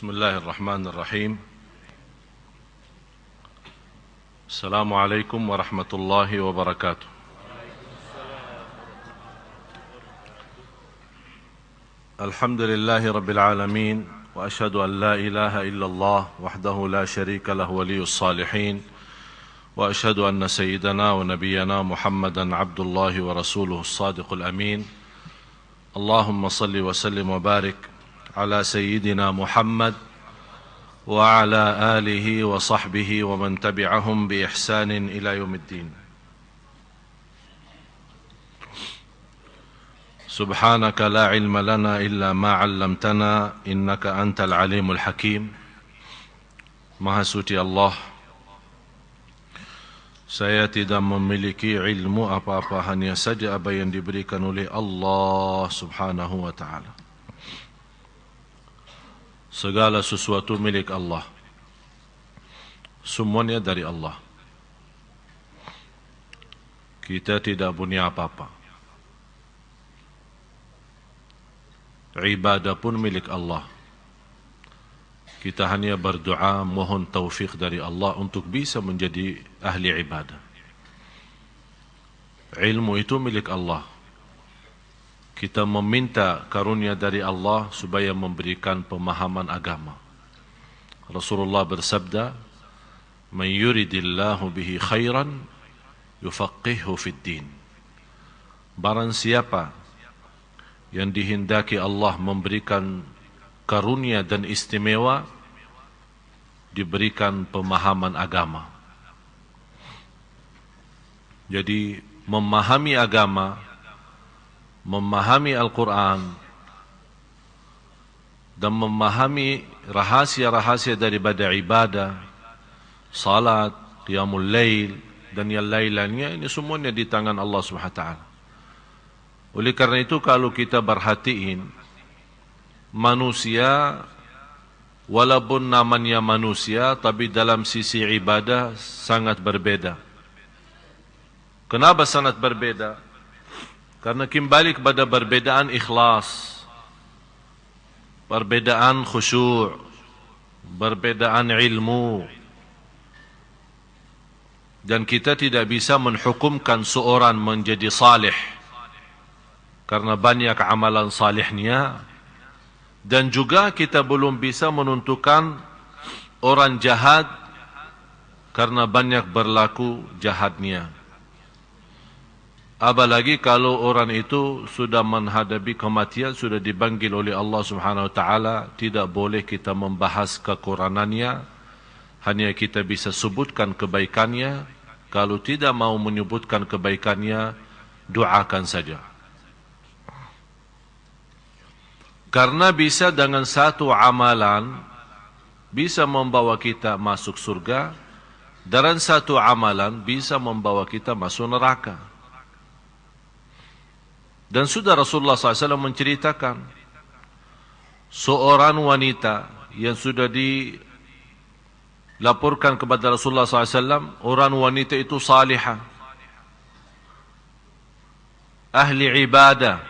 بسم الله الرحمن الرحيم. السلام عليكم ورحمة الله وبركاته. الحمد لله رب العالمين، وأشهد أن لا إله إلا الله وحده لا شريك له ولي الصالحين، وأشهد أن سيدنا ونبينا محمدا عبد الله ورسوله الصادق الأمين. اللهم صل وسلم وبارك على سيدنا محمد وعلى آله وصحبه ومن تبعهم بإحسان إلى يوم الدين. سبحانك لا علم لنا إلا ما علمتنا إنك أنت العليم الحكيم. Maha suci Allah, saya tidak memiliki ilmu apa-apa, hanya saja apa yang diberikan oleh Allah Subhanahu wa ta'ala. Segala sesuatu milik Allah, semuanya dari Allah. Kita tidak punya apa-apa. Ibadah pun milik Allah. Kita hanya berdoa mohon taufik dari Allah untuk bisa menjadi ahli ibadah. Ilmu itu milik Allah. Kita meminta karunia dari Allah supaya memberikan pemahaman agama. Rasulullah bersabda, "Man yuridillahu bihi khairan yufaqihhu fid din." Barang siapa yang dihendaki Allah memberikan karunia dan istimewa, diberikan pemahaman agama. Jadi memahami agama, memahami Al-Quran, dan memahami rahasia-rahasia daripada ibadah, salat, qiyamul lail, dan yang lain-lainnya, ini semuanya di tangan Allah SWT. Oleh karena itu, kalau kita perhatiin, manusia, walaupun namanya manusia, tapi dalam sisi ibadah sangat berbeda. Kenapa sangat berbeda? Karena kembali kepada perbedaan ikhlas, perbedaan khusyuk, perbedaan ilmu. Dan kita tidak bisa menghukumkan seorang menjadi salih karena banyak amalan salihnya, dan juga kita belum bisa menentukan orang jahat karena banyak berlaku jahatnya. Apalagi kalau orang itu sudah menghadapi kematian, sudah dipanggil oleh Allah Subhanahu wa ta'ala, tidak boleh kita membahas kekurangannya, hanya kita bisa sebutkan kebaikannya. Kalau tidak mau menyebutkan kebaikannya, doakan saja. Karena bisa dengan satu amalan bisa membawa kita masuk surga, dan satu amalan bisa membawa kita masuk neraka. Dan sudah Rasulullah SAW menceritakan seorang wanita yang sudah dilaporkan kepada Rasulullah SAW, orang wanita itu salihah, ahli ibadah,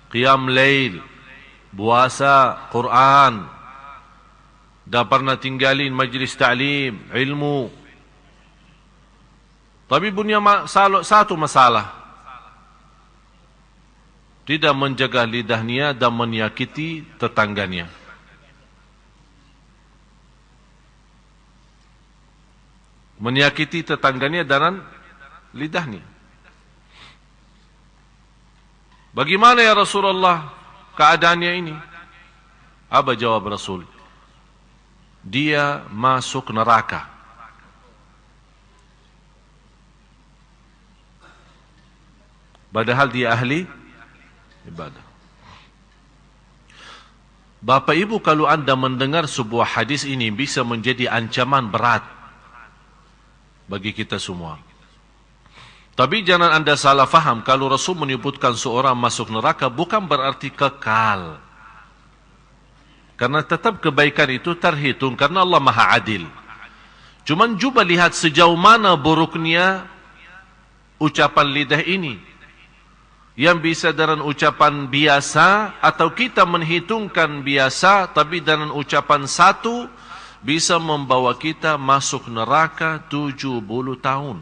qiyam lail, puasa, Quran, dah pernah tinggalin majlis ta'lim, ilmu. Tapi punya satu masalah, tidak menjaga lidahnya dan menyakiti tetangganya. Menyakiti tetangganya dengan lidahnya. Bagaimana ya Rasulullah keadaannya ini? Apa jawab Rasul? Dia masuk neraka. Padahal dia ahli ibadah. Bapak Ibu, kalau anda mendengar sebuah hadis ini, bisa menjadi ancaman berat bagi kita semua. Tapi jangan anda salah faham, kalau Rasul menyebutkan seorang masuk neraka, bukan berarti kekal. Karena tetap kebaikan itu terhitung, karena Allah Maha Adil. Cuman cuba lihat sejauh mana buruknya ucapan lidah ini. yang bisa dengan ucapan biasa, atau kita menghitungkan biasa tapi dengan ucapan satu bisa membawa kita masuk neraka 70 tahun.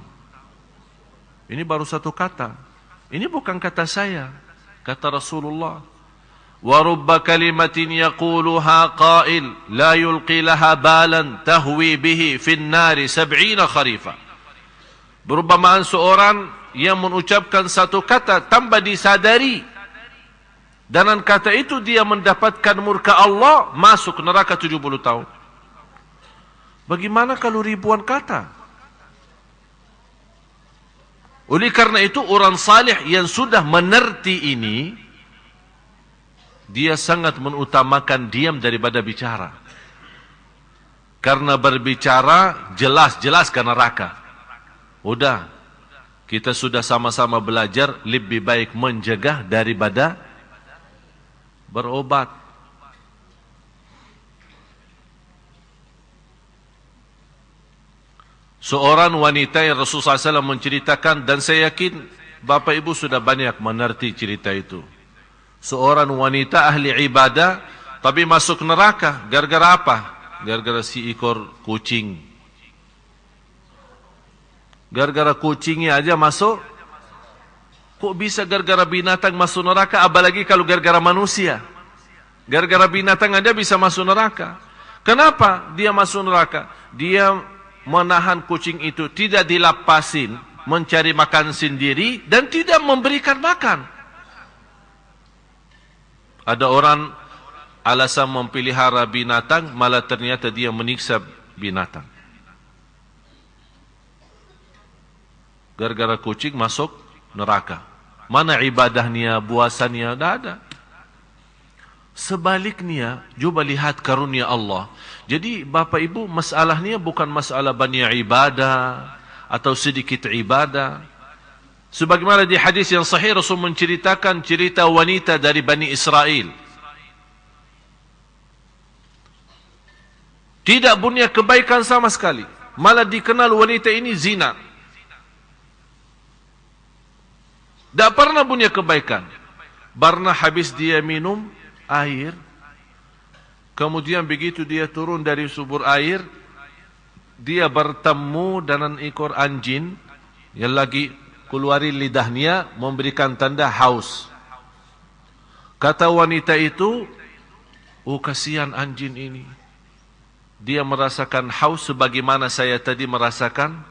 Ini baru satu kata. Ini bukan kata saya, kata Rasulullah. Wa rubba kalimatin yaquluha qail la yulqi laha balan tahwi bihi fin nari 70 kharifa. Berumpamaan seorang yang mengucapkan satu kata tanpa disadari, dan kata itu dia mendapatkan murka Allah, masuk neraka 70 tahun. Bagaimana kalau ribuan kata? Oleh karena itu orang salih yang sudah menerti ini, dia sangat mengutamakan diam daripada bicara. Karena berbicara jelas-jelas ke neraka. Udah, kita sudah sama-sama belajar lebih baik mencegah daripada berobat. Seorang wanita yang Rasulullah SAW menceritakan, dan saya yakin Bapak Ibu sudah banyak mengerti cerita itu. Seorang wanita ahli ibadah tapi masuk neraka. Gara-gara apa? Gara-gara si ekor kucing. Gara-gara kucingnya aja masuk. Kok bisa gara-gara binatang masuk neraka? Apalagi kalau gara-gara manusia. Gara-gara binatang aja bisa masuk neraka. Kenapa dia masuk neraka? Dia menahan kucing itu, tidak dilapasin, mencari makan sendiri, dan tidak memberikan makan. Ada orang alasan memelihara binatang, malah ternyata dia menyiksa binatang. Gara-gara kucing masuk neraka. Mana ibadahnya, puasanya? Tidak ada. Sebaliknya, coba lihat karunia Allah. Jadi Bapak Ibu, masalahnya bukan masalah banyak ibadah atau sedikit ibadah. Sebagaimana di hadis yang sahih, Rasul menceritakan cerita wanita dari Bani Israel. Tidak punya kebaikan sama sekali. Malah dikenal wanita ini zina. Tak pernah punya kebaikan. Karena habis dia minum air, kemudian begitu dia turun dari sumber air, dia bertemu dengan ekor anjing yang lagi keluari lidahnya, memberikan tanda haus. Kata wanita itu, oh kasihan anjing ini. Dia merasakan haus sebagaimana saya tadi merasakan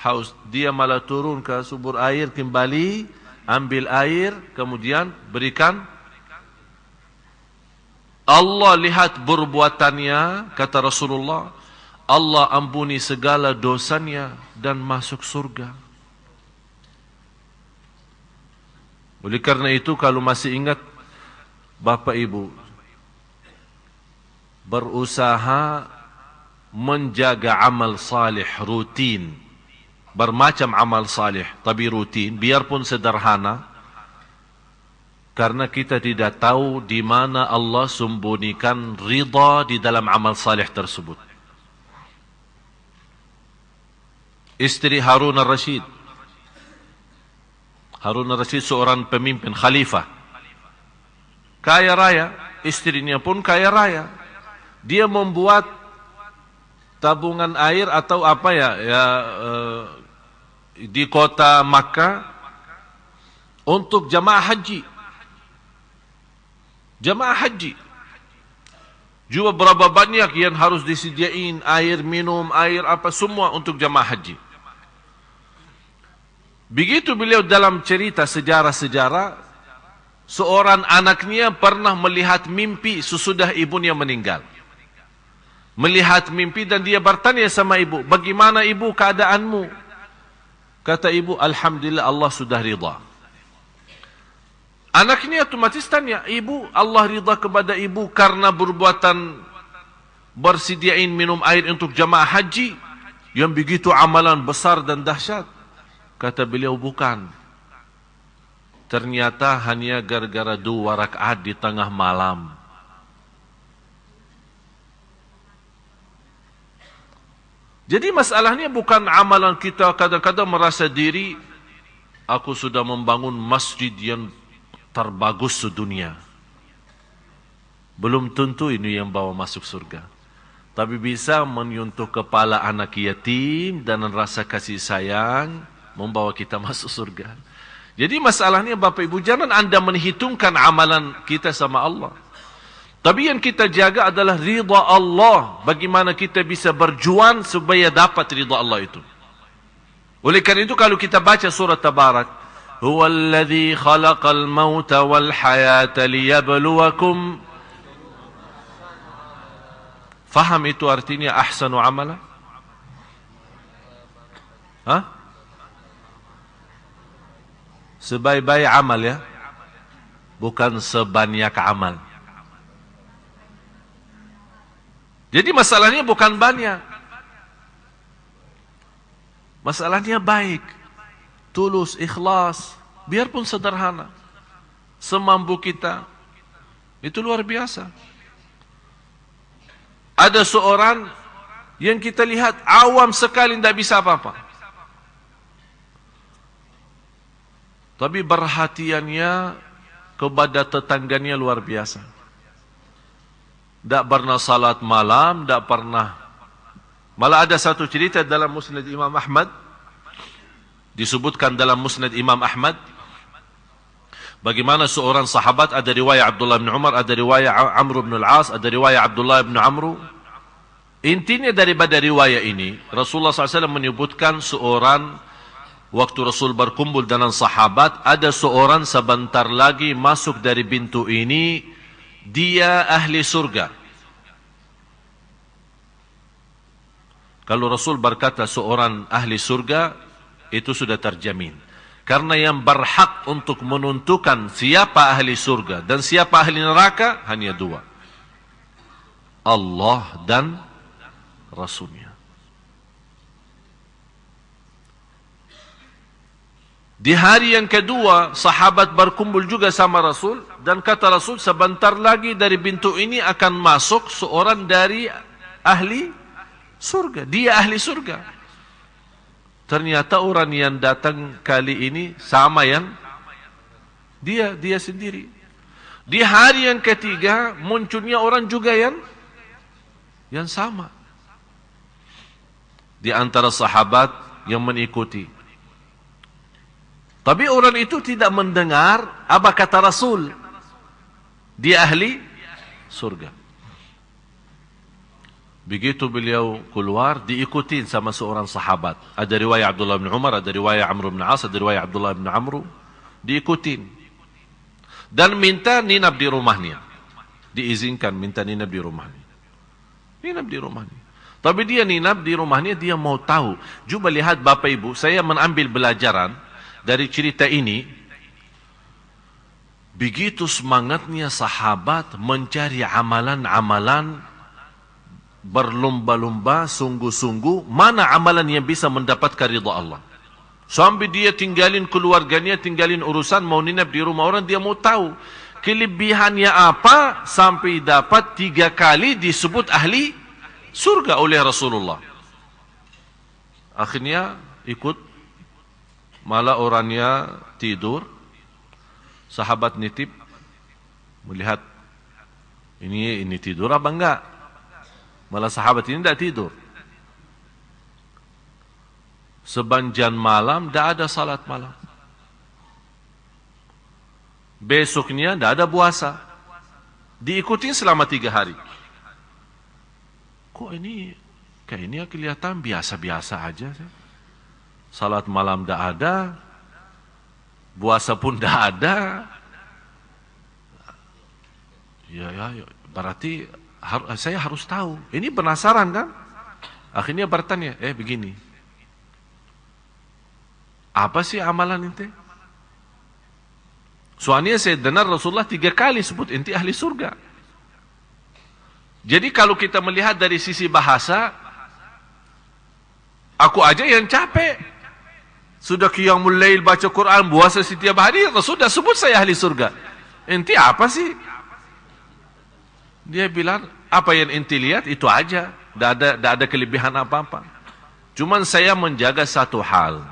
haus. Dia malah turun ke sumber air kembali, ambil air, kemudian berikan. Allah lihat perbuatannya, kata Rasulullah, Allah ampuni segala dosanya dan masuk surga. Oleh karena itu, kalau masih ingat Bapak Ibu, berusaha menjaga amal salih rutin. Bermacam amal salih, tapi rutin, biarpun sederhana. Karena kita tidak tahu di mana Allah sembunyikan ridha di dalam amal salih tersebut. Istri Harun al-Rashid. Harun al-Rashid seorang pemimpin khalifah. Kaya raya, istrinya pun kaya raya. Dia membuat tabungan air atau apa di kota Makkah untuk jamaah haji. Jamaah haji. Juga berapa banyak yang harus disediain air minum, air apa semua untuk jamaah haji. Begitu beliau dalam cerita sejarah-sejarah, seorang anaknya pernah melihat mimpi sesudah ibunya meninggal. Melihat mimpi dan dia bertanya sama ibu, bagaimana ibu keadaanmu? Kata ibu, alhamdulillah Allah sudah ridha. Anaknya otomatis tanya, ibu, Allah ridha kepada ibu karena perbuatan bersediain minum air untuk jamaah haji yang begitu amalan besar dan dahsyat? Kata beliau, bukan. Ternyata hanya gara-gara 2 rakaat di tengah malam. Jadi masalahnya bukan amalan kita kadang-kadang merasa diri aku sudah membangun masjid yang terbagus sedunia. Belum tentu ini yang bawa masuk surga. Tapi bisa menyentuh kepala anak yatim dan rasa kasih sayang membawa kita masuk surga. Jadi masalahnya Bapak Ibu, jangan Anda menghitungkan amalan kita sama Allah. Tapi yang kita jaga adalah ridha Allah. Bagaimana kita bisa berjuang supaya dapat ridha Allah itu. Oleh karena itu kalau kita baca surat Tabarak, huwallazi khalaqal mauta wal hayata liyabluwakum. Faham itu artinya ahsanu amala? Hah? Sebaik-baik amal ya, bukan sebanyak amal. Jadi masalahnya bukan banyak, masalahnya baik, tulus, ikhlas, biarpun sederhana, semampu kita. Itu luar biasa. Ada seorang yang kita lihat awam sekali, tidak bisa apa-apa. Tapi perhatiannya kepada tetangganya luar biasa. Tidak pernah salat malam, tidak pernah. Malah ada satu cerita dalam Musnad Imam Ahmad, disebutkan dalam Musnad Imam Ahmad, bagaimana seorang sahabat, ada riwayat Abdullah bin Umar, ada riwayat Amr bin Al-As, ada riwayat Abdullah bin Amru. Intinya daripada riwayat ini, Rasulullah SAW menyebutkan seorang, waktu Rasul berkumpul dengan sahabat, ada seorang sebentar lagi masuk dari pintu ini, dia ahli surga. Kalau Rasul berkata seorang ahli surga, itu sudah terjamin. Karena yang berhak untuk menentukan siapa ahli surga dan siapa ahli neraka hanya dua, Allah dan Rasulnya. Di hari yang kedua, sahabat berkumpul juga sama Rasul, dan kata Rasul, sebentar lagi dari pintu ini akan masuk seorang dari ahli surga. Dia ahli surga. Ternyata orang yang datang kali ini sama yang dia sendiri. Di hari yang ketiga munculnya orang juga yang sama. Di antara sahabat yang mengikuti. Tapi orang itu tidak mendengar apa kata Rasul. Dia ahli surga. Begitu beliau keluar, diikutin sama seorang sahabat. Ada riwayat Abdullah bin Umar, ada riwayat Amr bin As, ada riwayat Abdullah bin Amru. Diikutin. Dan minta ninap di rumahnya. Diizinkan minta ninap di rumahnya. Ninap di rumahnya. Tapi dia ninap di rumahnya, dia mau tahu. Coba lihat Bapak Ibu, saya mengambil pelajaran dari cerita ini. Begitu semangatnya sahabat mencari amalan-amalan, berlomba-lomba, sungguh-sungguh, mana amalan yang bisa mendapatkan ridha Allah. Sampai dia tinggalin keluarganya, tinggalin urusan, mau ninap di rumah orang, dia mau tahu kelebihannya apa, sampai dapat 3 kali disebut ahli surga oleh Rasulullah. Akhirnya ikut. Malah orangnya tidur, sahabat nitip, melihat ini tidur apa enggak. Malah sahabat ini tidak tidur. Sepanjang malam tidak ada salat malam. Besoknya tidak ada puasa. Diikuti selama 3 hari. Kok ini kayaknya kelihatan biasa-biasa aja sih. Salat malam tidak ada, puasa pun tidak ada. Ya, berarti saya harus tahu. Ini penasaran kan? Akhirnya bertanya, begini. Apa sih amalan ente? Soalnya saya dengar Rasulullah 3 kali sebut ente ahli surga. Jadi kalau kita melihat dari sisi bahasa, aku aja yang capek. Sudah qiyamul lail, baca Quran, puasa setiap hari, sudah sebut saya ahli surga. Ente apa sih? Dia bilang, apa yang ente lihat itu aja. Tidak ada kelebihan apa-apa. Cuman saya menjaga satu hal.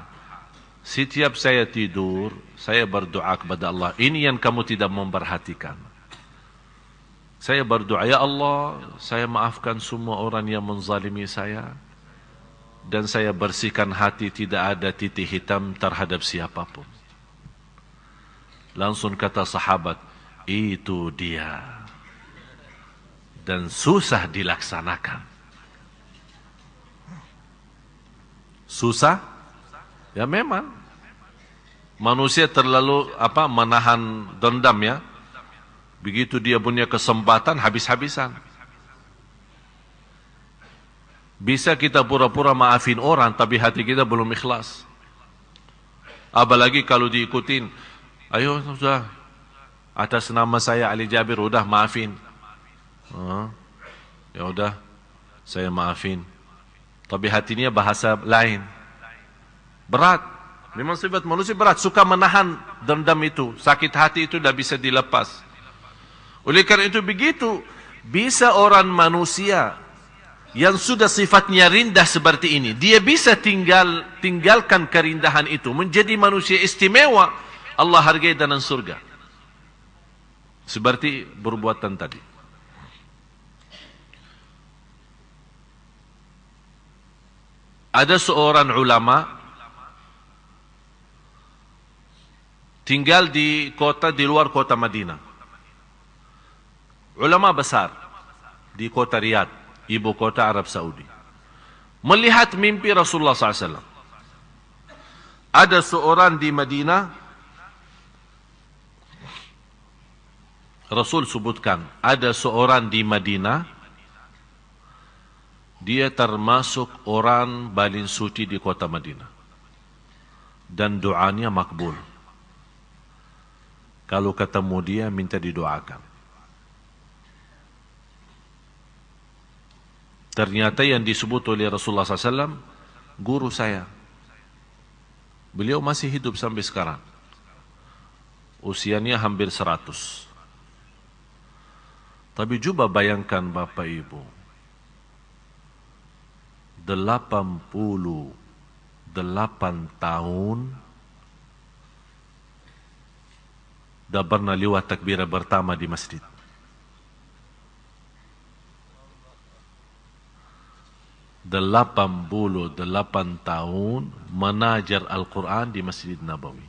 Setiap saya tidur, saya berdoa kepada Allah. Ini yang kamu tidak memperhatikan. Saya berdoa, ya Allah, saya maafkan semua orang yang menzalimi saya. Dan saya bersihkan hati, tidak ada titik hitam terhadap siapapun. Langsung kata sahabat, itu dia. Dan susah dilaksanakan. Susah? Ya memang. Manusia terlalu menahan dendam ya. Begitu dia punya kesempatan, habis-habisan. Bisa kita pura-pura maafin orang, tapi hati kita belum ikhlas. Apalagi kalau diikutin, ayo sudah, atas nama saya Ali Jabir, udah maafin. Ya udah, saya maafin. Tapi hatinya bahasa lain. Berat. Memang sifat manusia berat, suka menahan dendam itu. Sakit hati itu tidak bisa dilepas. Oleh karena itu begitu, bisa orang manusia yang sudah sifatnya rendah seperti ini, dia bisa tinggalkan kerindahan itu, menjadi manusia istimewa, Allah hargai dalam surga. Seperti perbuatan tadi. Ada seorang ulama tinggal di luar kota Madinah. Ulama besar di kota Riyadh, ibu kota Arab Saudi. Melihat mimpi Rasulullah SAW. Ada seorang di Madinah, Rasul sebutkan, ada seorang di Madinah, dia termasuk orang paling suci di kota Madinah. Dan doanya makbul. Kalau ketemu dia, minta didoakan. Ternyata yang disebut oleh Rasulullah SAW, guru saya. Beliau masih hidup sampai sekarang. Usianya hampir 100. Tapi coba bayangkan Bapak Ibu. 88 tahun dah pernah lewat takbirah pertama di masjid. 88 tahun menajar Al-Quran di Masjid Nabawi.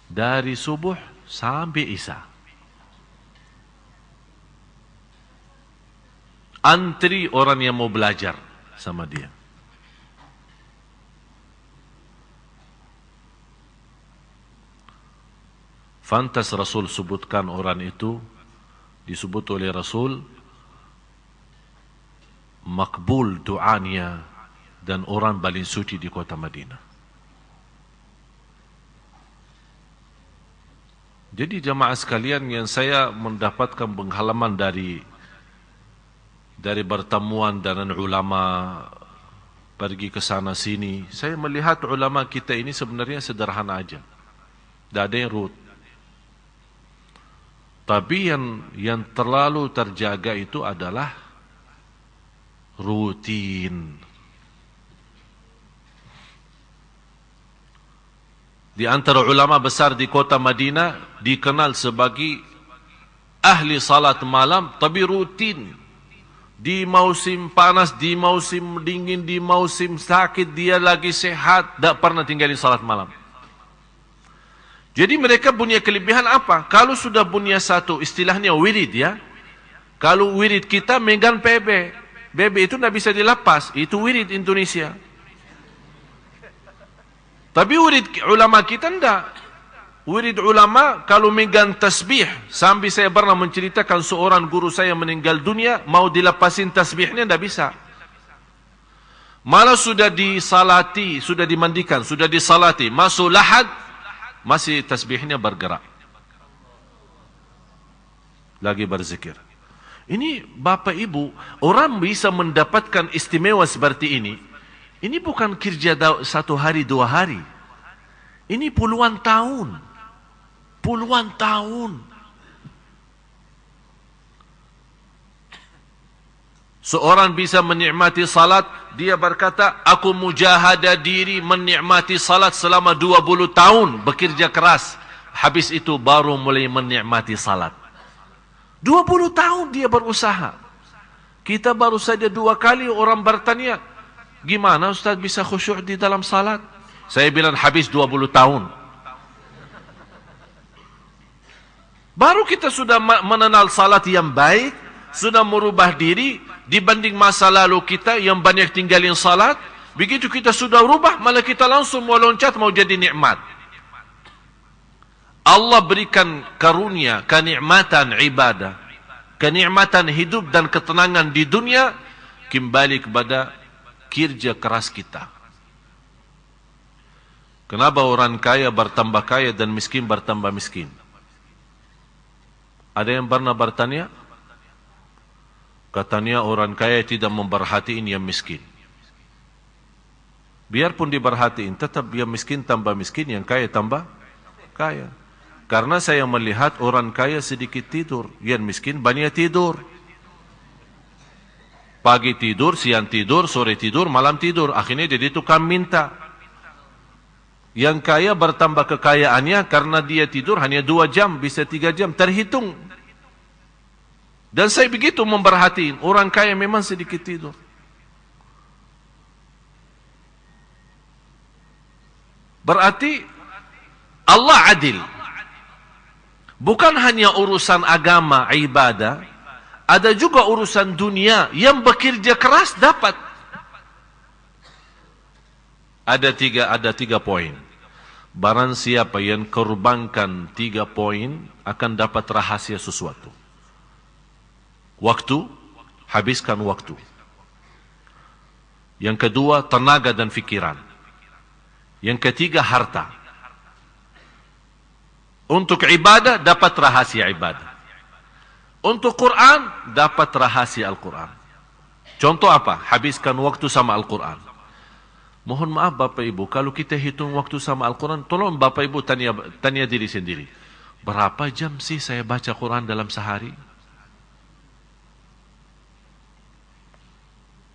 Dari subuh sampai isya. Antri orang yang mau belajar sama dia. Fantas Rasul sebutkan orang itu, disebut oleh Rasul, makbul doanya dan orang paling suci di kota Madinah. Jadi jamaah sekalian, yang saya mendapatkan pengalaman dari pertemuan dengan ulama, pergi ke sana sini, saya melihat ulama kita ini sebenarnya sederhana aja. Tidak ada yang ruwet. Tapi yang terlalu terjaga itu adalah rutin. Di antara ulama besar di kota Madinah dikenal sebagai ahli salat malam, tapi rutin. Di musim panas, di musim dingin, di musim sakit, dia lagi sehat, tak pernah tinggalin salat malam. Jadi mereka punya kelebihan apa? Kalau sudah punya satu, istilahnya wirid ya. Kalau wirid kita megang PB. BB itu tidak bisa dilepas. Itu wirid Indonesia. Tapi wirid ulama kita tidak. Wirid ulama kalau megang tasbih. Sampai saya pernah menceritakan seorang guru saya meninggal dunia. Mau dilepasin tasbihnya tidak bisa. Malah sudah disalati, sudah dimandikan, sudah disalati. Masuk lahad, masih tasbihnya bergerak. Lagi berzikir. Ini Bapak Ibu, orang bisa mendapatkan istimewa seperti ini. Ini bukan kerja 1 hari 2 hari. Ini puluhan tahun. Puluhan tahun. Seorang bisa menikmati salat dia berkata, aku mujahadah diri menikmati salat selama 20 tahun, bekerja keras. Habis itu baru mulai menikmati salat. 20 tahun dia berusaha. Kita baru saja 2 kali orang bertanya, gimana Ustaz bisa khusyuk di dalam salat? Saya bilang habis 20 tahun. Baru kita sudah mengenal salat yang baik, sudah merubah diri dibanding masa lalu kita yang banyak tinggalin salat. Begitu kita sudah rubah, malah kita langsung mau loncat, mau jadi nikmat. Allah berikan karunia, kenikmatan ibadah, kenikmatan hidup dan ketenangan di dunia, kembali kepada kerja keras kita. Kenapa orang kaya bertambah kaya dan miskin bertambah miskin? Ada yang pernah bertanya? Katanya orang kaya tidak memperhatiin yang miskin. Biarpun diperhatiin, tetap yang miskin tambah miskin, yang kaya tambah kaya. Karena saya melihat orang kaya sedikit tidur, yang miskin banyak tidur. Pagi tidur, siang tidur, sore tidur, malam tidur. Akhirnya jadi tukang minta. Yang kaya bertambah kekayaannya karena dia tidur hanya 2 jam, bisa 3 jam, terhitung. Dan saya begitu memperhatiin, orang kaya memang sedikit tidur. Berarti Allah adil. Bukan hanya urusan agama, ibadah, ada juga urusan dunia yang bekerja keras dapat. Ada tiga poin. Barang siapa yang korbankan 3 poin akan dapat rahasia sesuatu. Waktu, habiskan waktu. Yang kedua, tenaga dan fikiran. Yang ketiga, harta. Untuk ibadah, dapat rahasia ibadah. Untuk Quran, dapat rahasia Al-Quran. Contoh apa? Habiskan waktu sama Al-Quran. Mohon maaf Bapak Ibu, kalau kita hitung waktu sama Al-Quran, tolong Bapak Ibu tanya diri sendiri. Berapa jam sih saya baca Quran dalam sehari?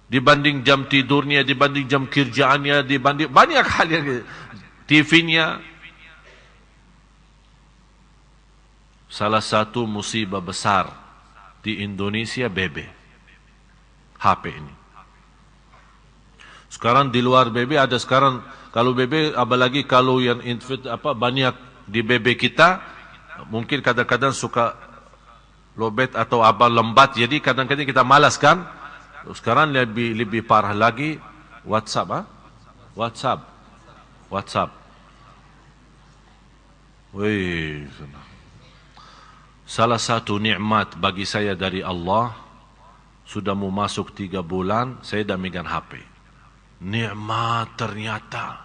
Dibanding jam tidurnya, dibanding jam kerjaannya, dibanding banyak hal yang TV-nya. Salah satu musibah besar di Indonesia BB. HP ini. Sekarang di luar BB ada sekarang, kalau BB apalagi kalau yang banyak di BB kita, mungkin kadang-kadang suka lobet atau lembat, jadi kadang-kadang kita malas kan? Sekarang lebih parah lagi WhatsApp, WhatsApp. Wih, salah satu nikmat bagi saya dari Allah, sudah mau masuk 3 bulan, saya dah megang HP. Nikmat ternyata.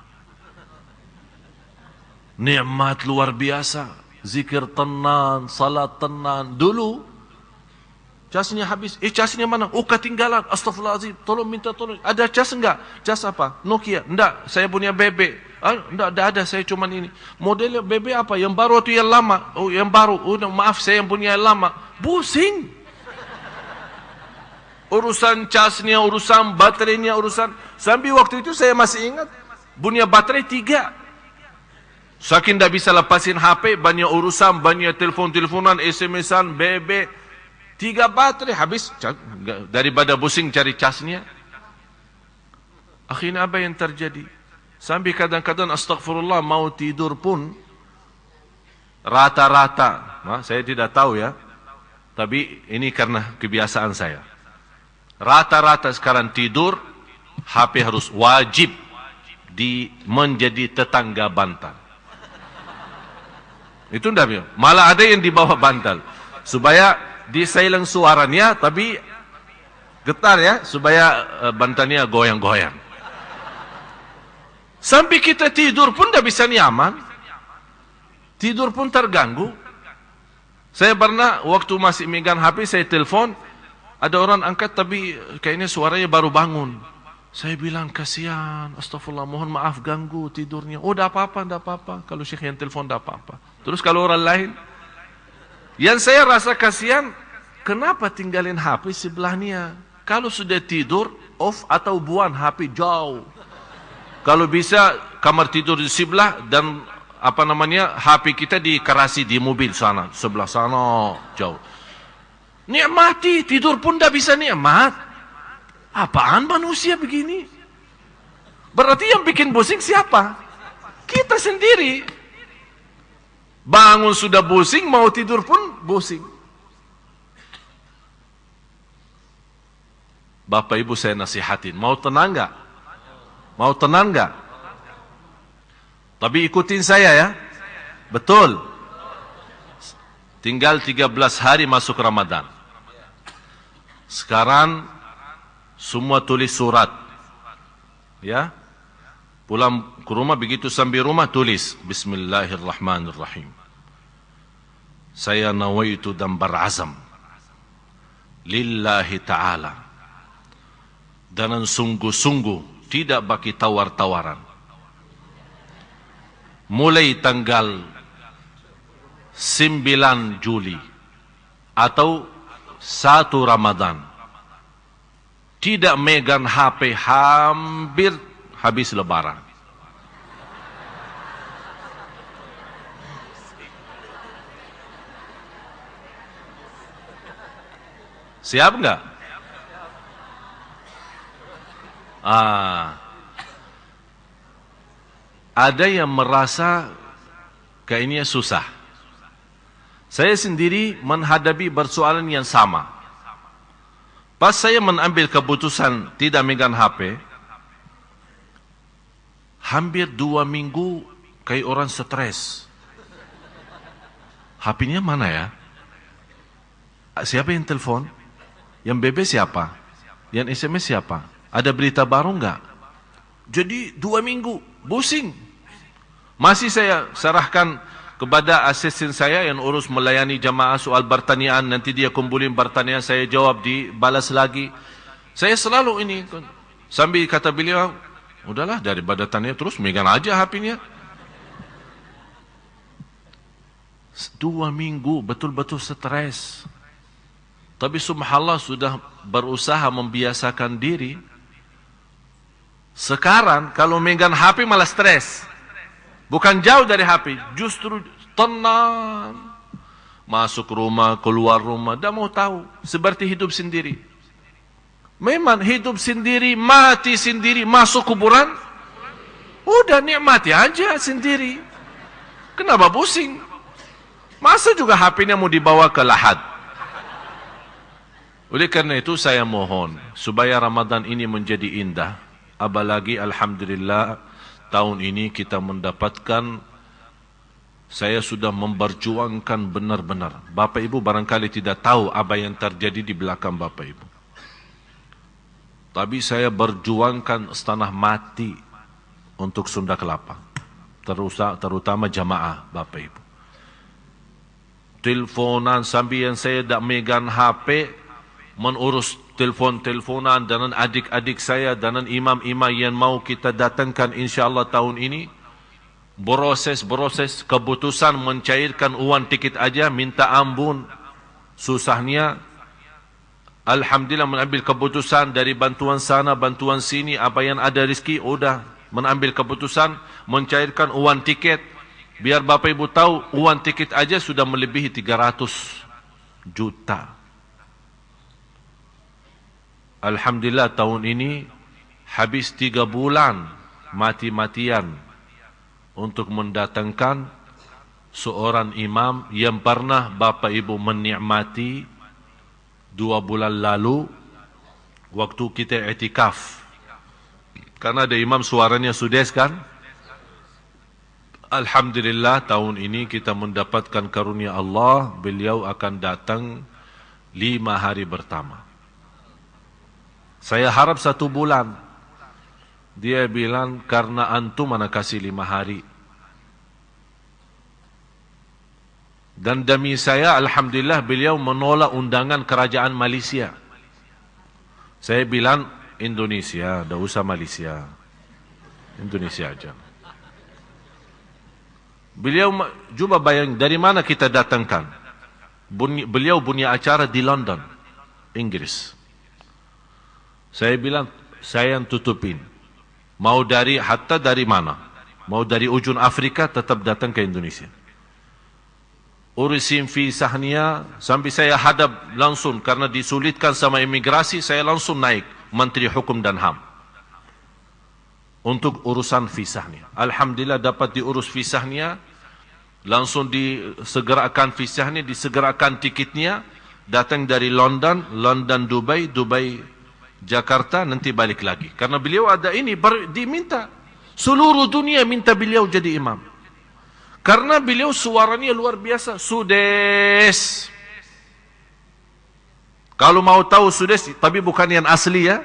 Nikmat luar biasa. Zikir tenang, salat tenang. Dulu, casnya habis. Casnya mana? Oh, ketinggalan. Astaghfirullahaladzim. Tolong minta tolong. Ada cas enggak? Cas apa? Nokia? Enggak. Saya punya BB. Enggak ada. Saya cuma ini. Modelnya BB apa? Yang baru atau yang lama? Oh, yang baru. Oh, maaf, saya yang punya yang lama. Pusing. Urusan casnya, urusan baterainya, urusan. Sampai waktu itu saya masih ingat. Punya baterai 3. Saking tidak bisa lepasin HP, banyak urusan, banyak telepon-teleponan, SMS-an, BB. 3 baterai habis, daripada pusing cari casnya. Akhirnya apa yang terjadi? Sampai kadang-kadang astagfirullah mau tidur pun rata-rata, saya tidak tahu ya, tapi ini karena kebiasaan saya. Rata-rata sekarang tidur, HP harus wajib menjadi tetangga bantal. Itu enggak, malah ada yang di bawah bantal supaya di silent suaranya, tapi getar ya, supaya bantalnya goyang-goyang. Sampai kita tidur pun tidak bisa nyaman, tidur pun terganggu. Saya pernah waktu masih megang HP, saya telepon, ada orang angkat tapi kayaknya suaranya baru bangun. Saya bilang kasihan, astagfirullah, mohon maaf ganggu tidurnya. Oh, tidak apa-apa. Kalau syekh yang telepon tidak apa-apa. Terus kalau orang lain, yang saya rasa kasihan, kenapa tinggalin HP sebelahnya? Kalau sudah tidur, off atau buang HP jauh. Kalau bisa kamar tidur di sebelah dan HP kita dikerasi di mobil sana, sebelah sana jauh. Nikmati, tidur pun dah bisa nikmat. Apaan manusia begini? Berarti yang bikin pusing siapa? Kita sendiri. Bangun sudah pusing, mau tidur pun pusing. Bapak Ibu saya nasihatin, mau tenang enggak? Mau tenang enggak? Tapi ikutin saya ya. Betul. Tinggal 13 hari masuk Ramadan. Sekarang semua tulis surat. Ya. Pulang ke rumah, begitu sampai rumah tulis Bismillahirrahmanirrahim. Saya nawaitu dan berazam lillahi ta'ala, dan sungguh-sungguh tidak bagi tawar-tawaran. Mulai tanggal 9 Juli atau 1 Ramadan tidak megang HP hampir habis lebaran. Siap enggak? Ada yang merasa kayaknya susah. Saya sendiri menghadapi persoalan yang sama. Pas saya mengambil keputusan tidak megang HP, hampir 2 minggu kayak orang stres. HP-nya mana ya? Siapa yang telepon? Yang BB siapa? Yang SMS siapa? Ada berita baru enggak? Jadi 2 minggu, pusing. Masih saya serahkan kepada asisten saya yang urus melayani jamaah soal pertanyaan. Nanti dia kumpulin pertanyaan, saya jawab, dibalas lagi. Saya selalu ini. Sambil kata beliau, udahlah daripada tanya terus, megang aja HP-nya. 2 minggu betul-betul stres. Tapi subhanallah sudah berusaha membiasakan diri. Sekarang kalau megang HP malah stres. Bukan jauh dari HP, justru tenang. Masuk rumah, keluar rumah, dah mau tahu. Seperti hidup sendiri. Memang hidup sendiri, mati sendiri, masuk kuburan. Udah nikmati aja sendiri. Kenapa pusing? Masa juga HP-nya mau dibawa ke lahat? Oleh karena itu saya mohon supaya Ramadan ini menjadi indah. Apalagi alhamdulillah tahun ini kita mendapatkan, saya sudah memperjuangkan benar-benar. Bapak Ibu barangkali tidak tahu apa yang terjadi di belakang Bapak Ibu. Tapi saya berjuangkan setengah mati untuk Sunda Kelapa. Terutama jamaah Bapak Ibu. Teleponan sambil yang saya tak megang HP, mengurus telefon-teleponan dengan adik-adik saya, dengan imam-imam yang mau kita datangkan insyaAllah tahun ini. Proses keputusan mencairkan uang tiket aja, minta ampun. Susahnya. Alhamdulillah mengambil keputusan dari bantuan sana, bantuan sini, apa yang ada rezeki, udah mengambil keputusan mencairkan uang tiket. Biar Bapak Ibu tahu, uang tiket aja sudah melebihi 300 juta. Alhamdulillah tahun ini habis 3 bulan mati-matian untuk mendatangkan seorang imam yang pernah Bapak Ibu menikmati 2 bulan lalu waktu kita i'tikaf. Karena ada imam suaranya sudes kan? Alhamdulillah tahun ini kita mendapatkan karunia Allah, beliau akan datang 5 hari pertama. Saya harap 1 bulan. Dia bilang, karena antum mana kasih 5 hari. Dan demi saya, alhamdulillah beliau menolak undangan kerajaan Malaysia. Saya bilang, Indonesia, dah usah Malaysia. Indonesia aja. Beliau, cuba bayang, dari mana kita datangkan? Beliau punya acara di London, Inggris. Saya bilang, saya yang tutupin. Mau hatta dari mana? Mau dari ujung Afrika tetap datang ke Indonesia. Urusin visahnya sampai saya hadap langsung karena disulitkan sama imigrasi, saya langsung naik Menteri Hukum dan HAM untuk urusan visahnya. Alhamdulillah dapat diurus visahnya, langsung disegerakan visahnya, disegerakan tiketnya, datang dari London, Dubai, Jakarta, nanti balik lagi. Karena beliau ada ini, diminta. Seluruh dunia minta beliau jadi imam. Karena beliau suaranya luar biasa. Sudes. Kalau mau tahu Sudes, tapi bukan yang asli ya.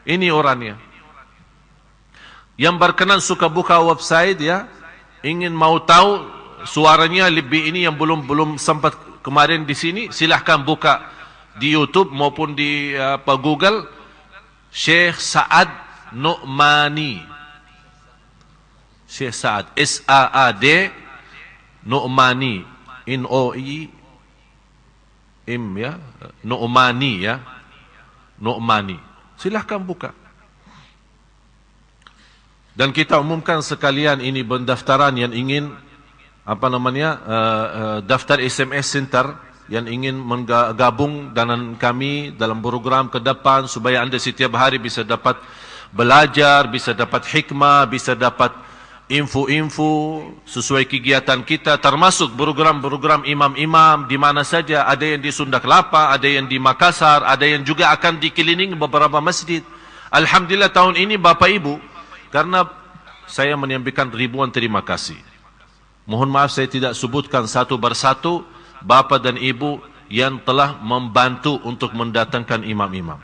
Ini orangnya. Yang berkenan suka buka website ya. Ingin mau tahu suaranya lebih ini yang belum sempat kemarin di sini. Silahkan buka di YouTube maupun di Google. Syekh Sa'ad Nu'mani. Syekh Sa'ad, S-A-A-D, Nu'mani, N-O-I-M ya, Nu'mani ya, Nu'mani. Silahkan buka. Dan kita umumkan sekalian ini pendaftaran yang ingin, daftar SMS Center, yang ingin menggabung dengan kami dalam program ke depan supaya anda setiap hari bisa dapat belajar, bisa dapat hikmah, bisa dapat info-info sesuai kegiatan kita, termasuk program-program imam-imam di mana saja, ada yang di Sunda Kelapa, ada yang di Makassar, ada yang juga akan dikelilingi beberapa masjid. Alhamdulillah tahun ini Bapak Ibu, karena saya menyampaikan ribuan terima kasih. Mohon maaf saya tidak sebutkan satu persatu Bapak dan Ibu yang telah membantu untuk mendatangkan imam-imam.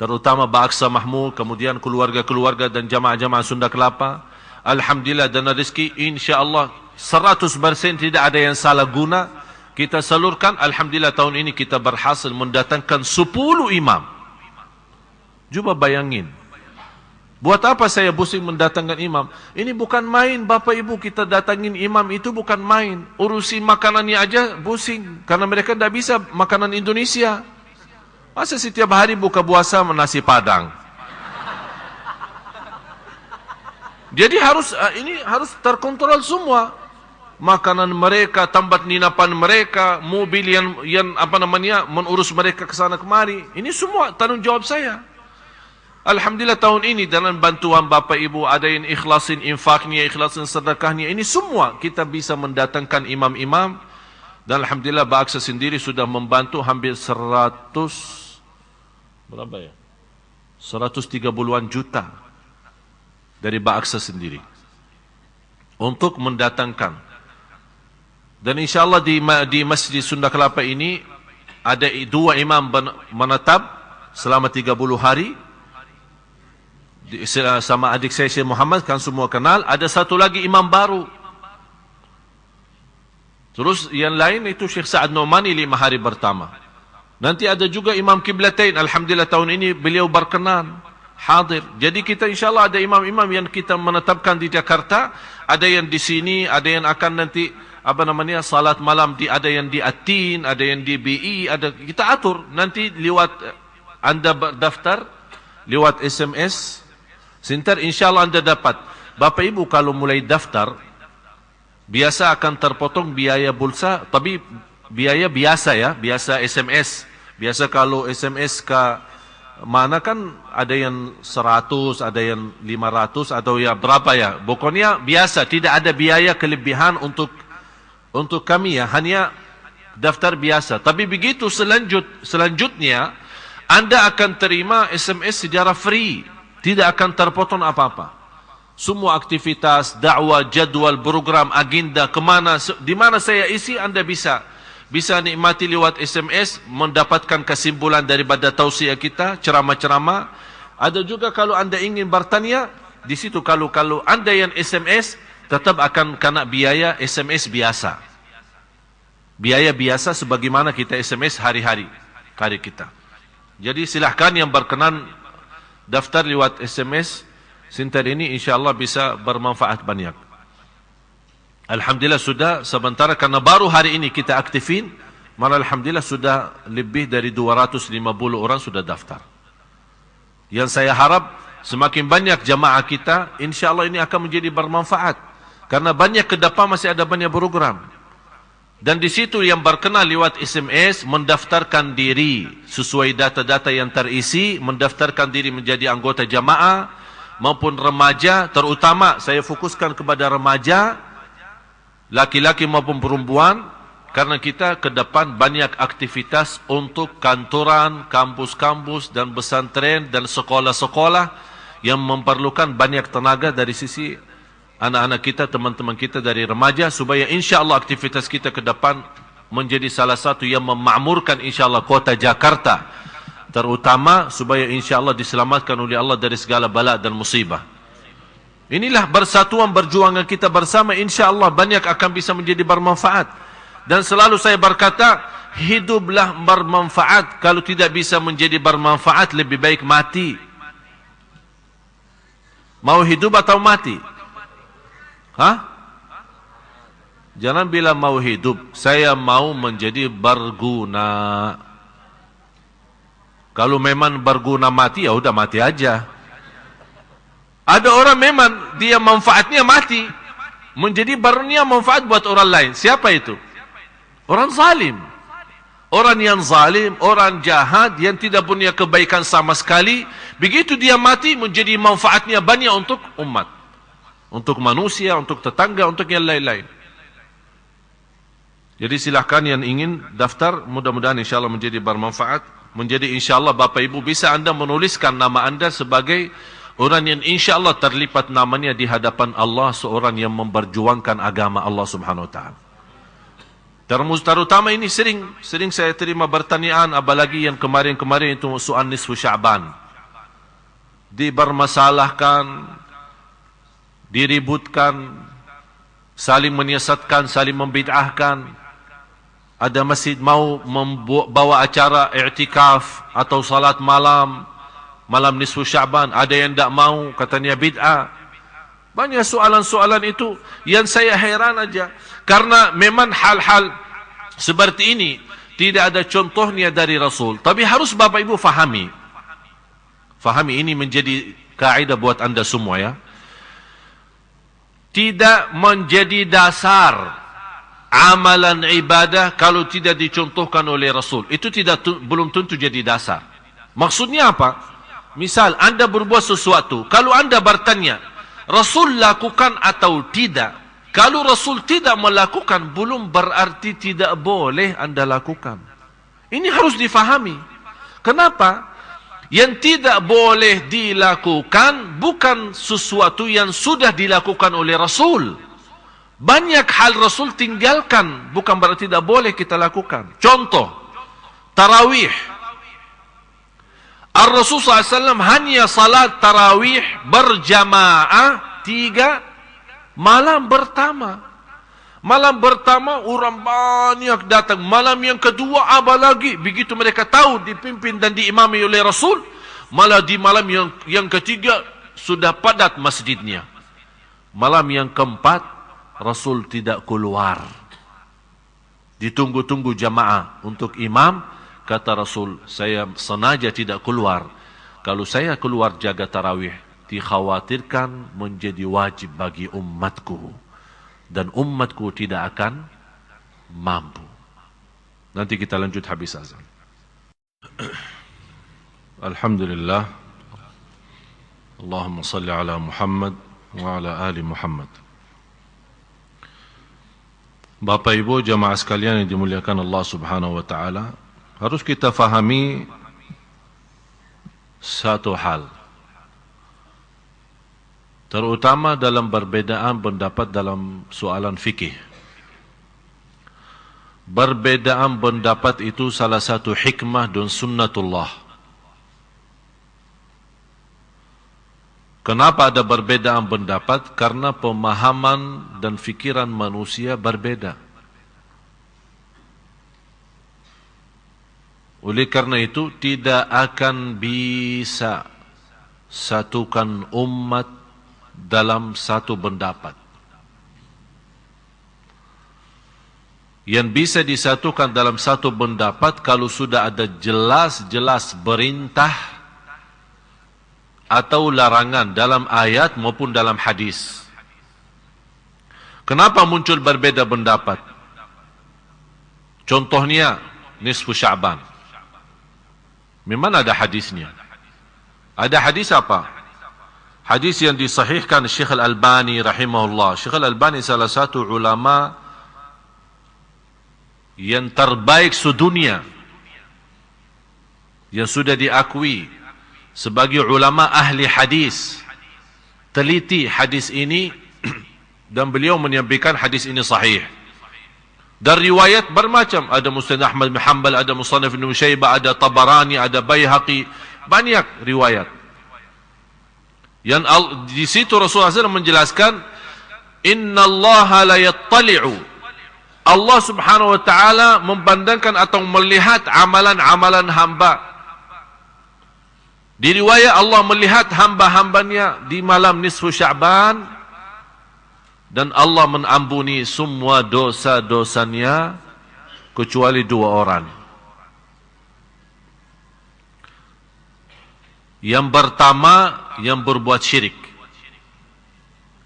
Terutama Baksa Mahmud, kemudian keluarga-keluarga dan jamaah-jamaah Sunda Kelapa. Alhamdulillah dan rezeki insyaAllah 100% tidak ada yang salah guna. Kita salurkan, Alhamdulillah tahun ini kita berhasil mendatangkan 10 imam. Coba bayangin. Buat apa saya pusing mendatangkan imam? Ini bukan main Bapak Ibu, kita datangin imam itu bukan main. Urusin makanannya aja pusing. Karena mereka tidak bisa makanan Indonesia. Masa setiap hari buka puasa nasi padang? Jadi harus terkontrol semua. Makanan mereka, tempat ninapan mereka, mobil yang mengurus mereka ke sana kemari. Ini semua tanggung jawab saya. Alhamdulillah tahun ini dengan bantuan Bapak Ibu, ada yang ikhlasin infaknya, ikhlasin sedekahnya, ini semua kita bisa mendatangkan imam-imam. Dan Alhamdulillah Baksa sendiri sudah membantu hampir 130-an juta dari Baksa sendiri untuk mendatangkan. Dan insyaAllah di Masjid Sunda Kelapa ini ada 2 imam menetap selama 30 hari. Sama adik saya Syekh Muhammad, kan semua kenal. Ada satu lagi imam baru. Terus yang lain itu Syekh Sa'ad Nu'mani 5 hari pertama. Nanti ada juga imam Qiblatain. Alhamdulillah tahun ini beliau berkenan hadir. Jadi kita insyaAllah ada imam-imam yang kita menetapkan di Jakarta. Ada yang di sini, ada yang akan nanti salat malam, ada yang di Atin, ada yang di BI, kita atur. Nanti lewat anda berdaftar lewat SMS Center, insyaAllah anda dapat. Bapak Ibu kalau mulai daftar, biasa akan terpotong biaya pulsa, tapi biaya biasa ya, biasa SMS. Biasa kalau SMS ke mana kan ada yang 100, ada yang 500, atau ya berapa ya. Pokoknya biasa, tidak ada biaya kelebihan untuk kami ya, hanya daftar biasa. Tapi begitu selanjutnya, anda akan terima SMS secara free. Tidak akan terpotong apa-apa. Semua aktivitas, dakwah, jadwal, program, agenda, di mana saya isi, anda bisa nikmati lewat SMS, mendapatkan kesimpulan daripada tausiah kita, ceramah-ceramah. Ada juga kalau anda ingin bertanya, di situ kalau anda yang SMS, tetap akan kena biaya SMS biasa. Biaya biasa sebagaimana kita SMS hari-hari kita. Jadi silahkan yang berkenan daftar lewat SMS Center ini, insyaAllah bisa bermanfaat banyak. Alhamdulillah sudah sementara, karena baru hari ini kita aktifin, malah Alhamdulillah sudah lebih dari 250 orang sudah daftar. Yang saya harap semakin banyak jamaah kita, insya Allah ini akan menjadi bermanfaat. Karena banyak ke depan masih ada banyak program. Dan di situ yang berkenal lewat SMS, mendaftarkan diri sesuai data-data yang terisi, mendaftarkan diri menjadi anggota jamaah maupun remaja, terutama saya fokuskan kepada remaja, laki-laki maupun perempuan, karena kita ke depan banyak aktivitas untuk kantoran, kampus-kampus dan pesantren dan sekolah-sekolah yang memerlukan banyak tenaga dari sisi anak-anak kita, teman-teman kita dari remaja, supaya insya-Allah aktivitas kita ke depan menjadi salah satu yang memakmurkan insya-Allah kota Jakarta, terutama supaya insya-Allah diselamatkan oleh Allah dari segala bala dan musibah. Inilah persatuan perjuangan kita bersama, insya-Allah banyak akan bisa menjadi bermanfaat. Dan selalu saya berkata, hiduplah bermanfaat. Kalau tidak bisa menjadi bermanfaat, lebih baik mati. Mau hidup atau mati? Hah? Jangan bilang mau hidup. Saya mau menjadi berguna. Kalau memang berguna mati, ya udah mati aja. Ada orang memang dia manfaatnya mati, menjadi barunya manfaat buat orang lain. Siapa itu? Orang zalim. Orang yang zalim, orang jahat, yang tidak punya kebaikan sama sekali. Begitu dia mati, menjadi manfaatnya banyak untuk umat, untuk manusia, untuk tetangga, untuk yang lain-lain. Jadi silahkan yang ingin daftar, mudah-mudahan insyaAllah menjadi bermanfaat. Menjadi insyaAllah Bapak Ibu bisa Anda menuliskan nama Anda sebagai orang yang insyaAllah terlipat namanya di hadapan Allah, seorang yang memperjuangkan agama Allah Subhanahu Wa Taala. Terutama ini sering saya terima pertanyaan, apalagi yang kemarin-kemarin itu soal nisfu Sya'ban. Dibermasalahkan, diributkan, saling menyesatkan, saling membid'ahkan. Ada masjid mau membawa acara i'tikaf atau salat malam nisfu Sya'ban, ada yang tidak mau, katanya bid'ah. Banyak soalan-soalan itu yang saya heran aja. Karena memang hal-hal seperti ini tidak ada contohnya dari Rasul. Tapi harus Bapak Ibu fahami. Fahami, ini menjadi kaidah buat Anda semua ya. Tidak menjadi dasar amalan ibadah kalau tidak dicontohkan oleh Rasul. Itu belum tentu jadi dasar. Maksudnya apa? Misal Anda berbuat sesuatu, kalau Anda bertanya, Rasul lakukan atau tidak? Kalau Rasul tidak melakukan, belum berarti tidak boleh Anda lakukan. Ini harus difahami. Kenapa? Yang tidak boleh dilakukan bukan sesuatu yang sudah dilakukan oleh Rasul. Banyak hal Rasul tinggalkan, bukan berarti tidak boleh kita lakukan. Contoh, tarawih. Ar-Rasul SAW hanya salat tarawih berjamaah 3 malam pertama. Malam pertama orang banyak datang. Malam yang kedua apa lagi? Begitu mereka tahu dipimpin dan diimami oleh Rasul, malah di malam yang ketiga sudah padat masjidnya. Malam yang keempat Rasul tidak keluar. Ditunggu-tunggu jamaah untuk imam. Kata Rasul, saya sengaja tidak keluar. Kalau saya keluar jaga tarawih, dikhawatirkan menjadi wajib bagi umatku. Dan umatku tidak akan mampu. Nanti kita lanjut habis azan. Alhamdulillah. Allahumma salli ala Muhammad wa ala ali Muhammad. Bapak Ibu jamaah sekalian yang dimuliakan Allah Subhanahu wa taala, harus kita fahami satu hal, terutama dalam perbedaan pendapat dalam soalan fikih. Perbedaan pendapat itu salah satu hikmah dan sunnatullah. Kenapa ada perbedaan pendapat? Karena pemahaman dan fikiran manusia berbeda. Oleh karena itu tidak akan bisa satukan umat dalam satu pendapat. Yang bisa disatukan dalam satu pendapat kalau sudah ada jelas-jelas perintah atau larangan dalam ayat maupun dalam hadis. Kenapa muncul berbeza pendapat? Contohnya nisfu Sya'ban. Memang ada hadisnya. Ada hadis apa? Hadis yang disahihkan Syekh Al-Albani rahimahullah. Syekh Al-Albani salah satu ulama yang terbaik sedunia, yang sudah diakui sebagai ulama ahli hadis, teliti hadis ini dan beliau menyampaikan hadis ini sahih. Dan riwayat bermacam, ada Musnad Ahmad bin Hanbal, ada Musannaf Ibn Syaibah, ada Tabarani, ada Baihaqi, banyak riwayat. Yang di situ Rasulullah SAW menjelaskan, Inna Allah la yattali'u, Allah subhanahu wa ta'ala membandangkan atau melihat amalan-amalan hamba. Di riwayat Allah melihat hamba-hambanya di malam nisfu Sya'ban, dan Allah mengampuni semua dosa-dosanya kecuali 2 orang. Yang pertama, yang berbuat syirik,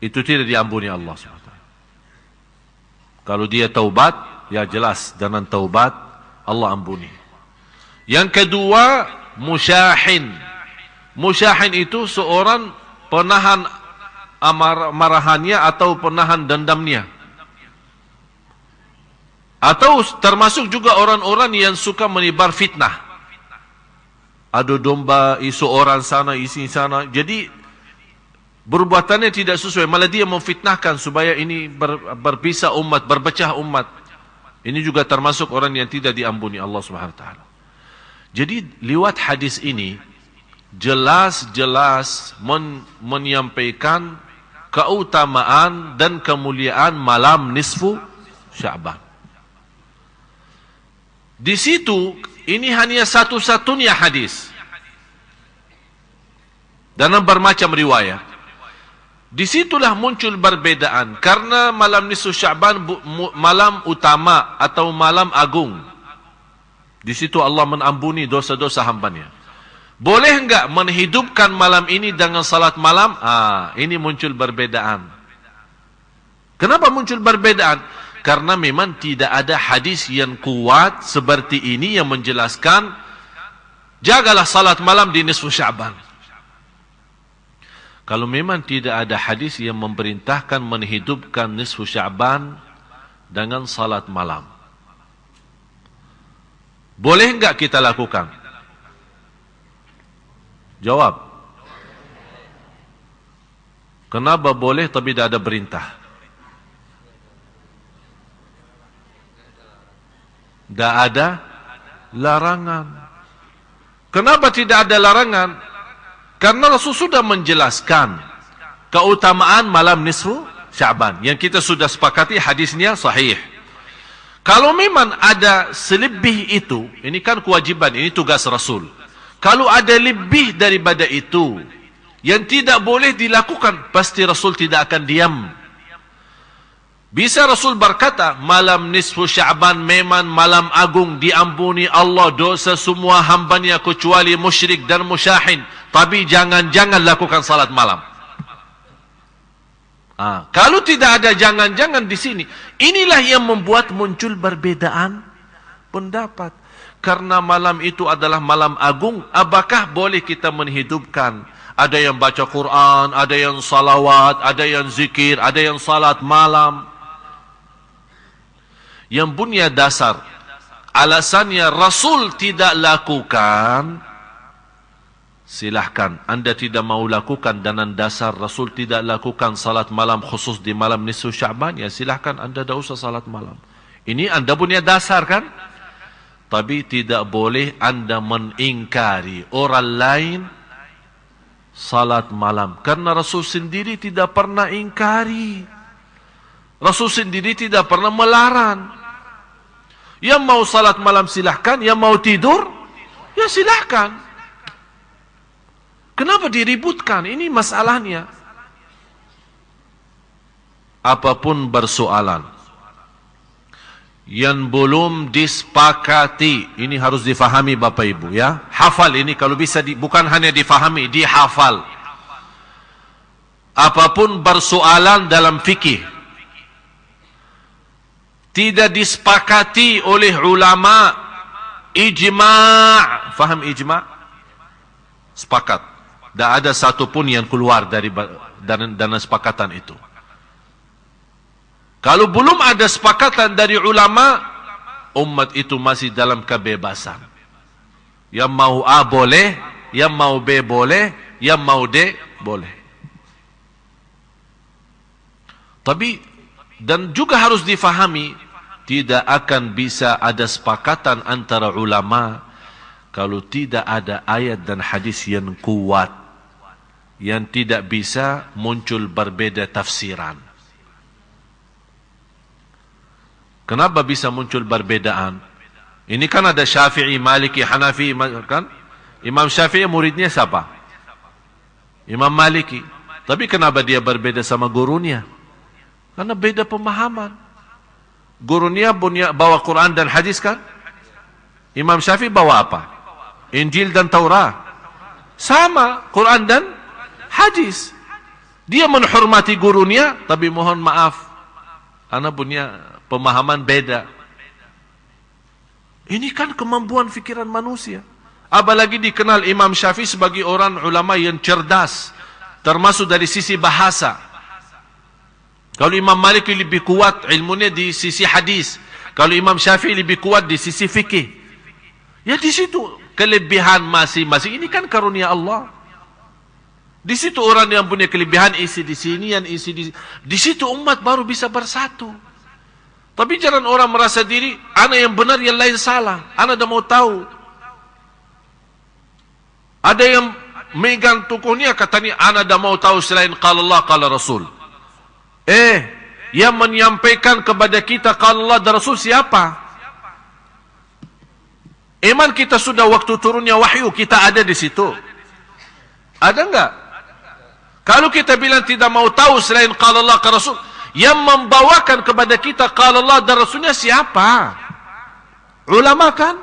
itu tidak diampuni Allah SWT. Kalau dia taubat, ya jelas dengan taubat Allah ampuni. Yang kedua, musyahin. Musyahin itu seorang penahan marahannya atau penahan dendamnya. Atau termasuk juga orang-orang yang suka menebar fitnah. Adu domba, isu orang sana, isi sana. Jadi perbuatannya tidak sesuai, malah dia memfitnahkan supaya ini berpisah umat, berpecah umat. Ini juga termasuk orang yang tidak diampuni Allah Subhanahu wa taala. Jadi lewat hadis ini jelas-jelas menyampaikan keutamaan dan kemuliaan malam nisfu Sya'ban. Di situ ini hanya satu-satunya hadis dalam bermacam riwayat. Disitulah muncul perbedaan, karena malam nisfu Sya'ban malam utama atau malam agung. Di situ Allah mengampuni dosa-dosa hambanya. Boleh enggak menghidupkan malam ini dengan salat malam? Ini muncul perbedaan. Kenapa muncul perbedaan? Karena memang tidak ada hadis yang kuat seperti ini yang menjelaskan jagalah salat malam di nisfu Sya'ban. Kalau memang tidak ada hadis yang memerintahkan menghidupkan nisfu Sya'ban dengan salat malam, boleh enggak kita lakukan? Jawab. Kenapa boleh tapi tidak ada perintah? Tidak ada larangan. Kenapa tidak ada larangan? Karena Rasul sudah menjelaskan keutamaan malam nisfu Sya'ban yang kita sudah sepakati hadisnya sahih. Kalau memang ada selebih itu, ini kan kewajiban, ini tugas Rasul. Kalau ada lebih daripada itu yang tidak boleh dilakukan, pasti Rasul tidak akan diam. Bisa Rasul berkata, malam nisfu Sya'ban memang malam agung, diampuni Allah dosa semua hambanya kecuali musyrik dan musyahin. Tapi jangan-jangan lakukan salat malam. Kalau tidak ada jangan-jangan di sini, inilah yang membuat muncul perbedaan pendapat. Karena malam itu adalah malam agung, apakah boleh kita menghidupkan? Ada yang baca Quran, ada yang salawat, ada yang zikir, ada yang salat malam. Yang punya dasar, alasannya Rasul tidak lakukan, silahkan. Anda tidak mau lakukan dengan dasar Rasul tidak lakukan salat malam khusus di malam nisfu Sya'ban, ya silahkan Anda tidak usah salat malam. Ini Anda punya dasar kan? Tapi tidak boleh Anda mengingkari orang lain salat malam. Karena Rasul sendiri tidak pernah ingkari. Rasul sendiri tidak pernah melarang. Yang mau salat malam silahkan, yang mau tidur, ya silahkan. Kenapa diributkan? Ini masalahnya. Apapun bersoalan yang belum disepakati. Ini harus difahami Bapak Ibu ya. Hafal ini kalau bisa bukan hanya difahami, dihafal. Apapun bersoalan dalam fikih tidak disepakati oleh ulama, ijma'. Faham ijma'? Sepakat. Tak ada satu pun yang keluar dari sepakatan itu. Kalau belum ada sepakatan dari ulama, umat itu masih dalam kebebasan. Yang mau A boleh, yang mau B boleh, yang mau D boleh. Tapi dan juga harus difahami, tidak akan bisa ada sepakatan antara ulama kalau tidak ada ayat dan hadis yang kuat, yang tidak bisa muncul berbeda tafsiran. Kenapa bisa muncul perbedaan? Ini kan ada Syafi'i, Maliki, Hanafi, kan? Imam Syafi'i muridnya siapa? Imam Maliki. Tapi kenapa dia berbeda sama gurunya? Karena beda pemahaman. Gurunya bawa Quran dan hadis kan? Imam Syafi'i bawa apa? Injil dan Taurat. Sama, Quran dan hadis. Dia menghormati gurunya, tapi mohon maaf, anak punya pemahaman beda. Ini kan kemampuan fikiran manusia. Apalagi dikenal Imam Syafi'i sebagai orang ulama yang cerdas, termasuk dari sisi bahasa. Kalau Imam Malik lebih kuat ilmunya di sisi hadis, kalau Imam Syafi'i lebih kuat di sisi fikih. Ya di situ kelebihan masing-masing. Ini kan karunia Allah. Di situ orang yang punya kelebihan isi di sini, yang isi di situ umat baru bisa bersatu. Tapi jangan orang merasa diri, anak yang benar, yang lain salah. Anak dah mau tahu. Ada yang megang tokohnya, katanya, anak dah mau tahu selain qala Allah, qala Rasul. Yang menyampaikan kepada kita qala Allah dan Rasul siapa? Iman kita sudah waktu turunnya wahyu, kita ada di situ. Ada enggak? Kalau kita bilang tidak mau tahu selain qala Allah, qala Rasul, yang membawakan kepada kita qala Allah dan Rasulnya siapa? Ulama kan?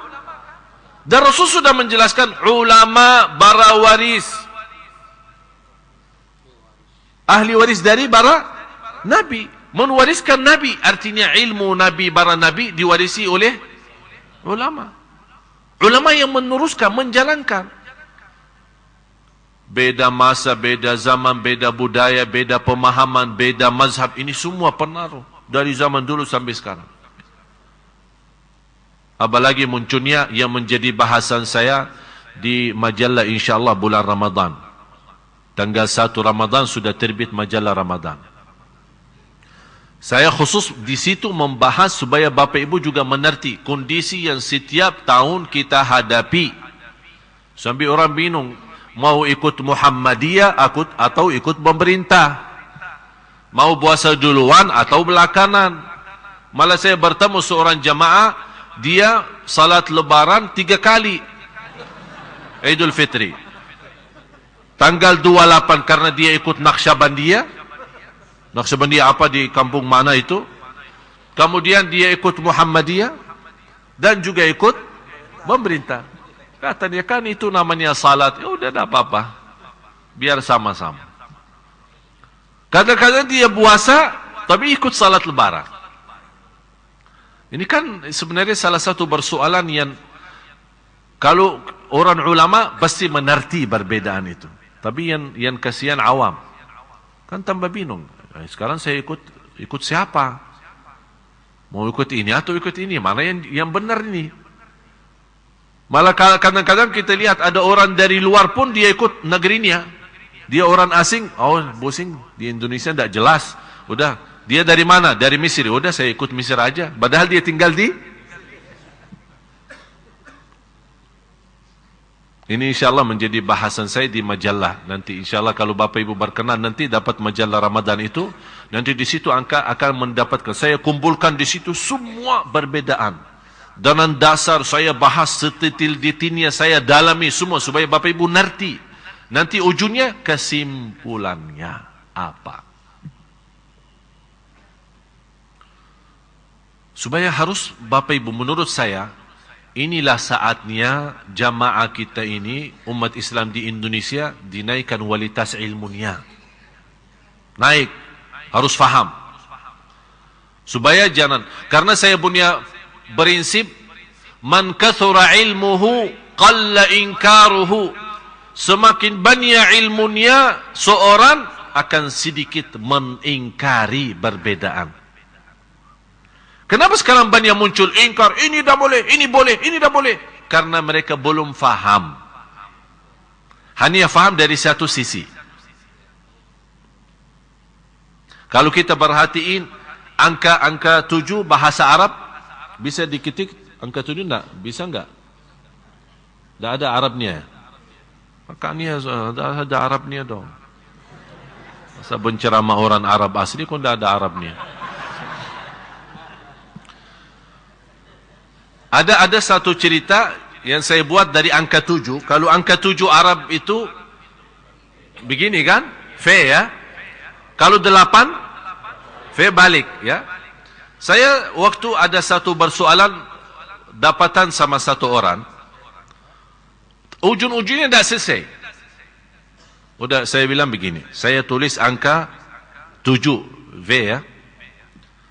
Dan Rasul sudah menjelaskan, ulama para waris, ahli waris dari para Nabi. Mewariskan Nabi, artinya ilmu Nabi, para Nabi diwarisi oleh ulama. Ulama yang meneruskan, menjalankan. Beda masa, beda zaman, beda budaya, beda pemahaman, beda mazhab. Ini semua pengaruh dari zaman dulu sampai sekarang. Apalagi munculnya yang menjadi bahasan saya di majalah insyaAllah bulan Ramadan. Tanggal 1 Ramadan sudah terbit majalah Ramadan. Saya khusus di situ membahas supaya Bapak Ibu juga mengerti kondisi yang setiap tahun kita hadapi. Sampai orang bingung, mau ikut Muhammadiyah atau ikut pemerintah, mau puasa duluan atau belakangan. Malah saya bertemu seorang jamaah, dia salat lebaran 3 kali Idul Fitri. Tanggal 28 karena dia ikut Naqsyabandiyah. Naqsyabandiyah apa di kampung mana itu? Kemudian dia ikut Muhammadiyah dan juga ikut pemerintah. Kata dia, kan itu namanya salat. Ya udah, tidak apa-apa, biar sama-sama. Kadang-kadang dia puasa tapi ikut salat lebaran. Ini kan sebenarnya salah satu persoalan yang kalau orang ulama pasti mengerti perbedaan itu. Tapi yang kasihan awam kan tambah bingung. Sekarang saya ikut siapa? Mau ikut ini atau ikut ini? Mana yang benar ini? Malah kadang-kadang kita lihat ada orang dari luar pun dia ikut negerinya. Dia orang asing, oh bosan di Indonesia tidak jelas. Udah, dia dari mana? Dari Mesir. Udah, saya ikut Mesir aja. Padahal dia tinggal di. Ini insyaAllah menjadi bahasan saya di majalah. Nanti insyaAllah kalau Bapak Ibu berkenan nanti dapat majalah Ramadan itu. Nanti di situ akan mendapatkan. Saya kumpulkan di situ semua perbedaan. Dan dasar saya bahas sedetil-detilnya, saya dalami semua supaya Bapak Ibu ngerti. Nanti ujungnya kesimpulannya apa. Supaya harus Bapak Ibu, menurut saya, inilah saatnya jamaah kita ini, umat Islam di Indonesia, dinaikkan kualitas ilmunya. Naik, harus faham. Supaya jangan, karena saya punya prinsip, man kathura ilmuhu, qalla inkaruhu. Semakin banyak ilmunya, seorang akan sedikit mengingkari perbedaan. Kenapa sekarang banyak muncul ingkar, ini dah boleh, ini boleh, ini dah boleh? Karena mereka belum faham. Hanya faham dari satu sisi. Kalau kita perhatiin angka 7 bahasa Arab, bisa diketik angka 7 enggak? Bisa enggak? Enggak ada Arabnya. Makanya ada Arabnya dong. Masa penceramah orang Arab asli kok enggak ada Arabnya? Ada satu cerita yang saya buat dari angka 7. Kalau angka 7 Arab itu begini kan? Fe ya. Kalau 8 fe balik ya. Saya waktu ada satu persoalan dapatan sama satu orang. Ujung-ujungnya tidak selesai. Udah saya bilang begini. Saya tulis angka 7 V ya.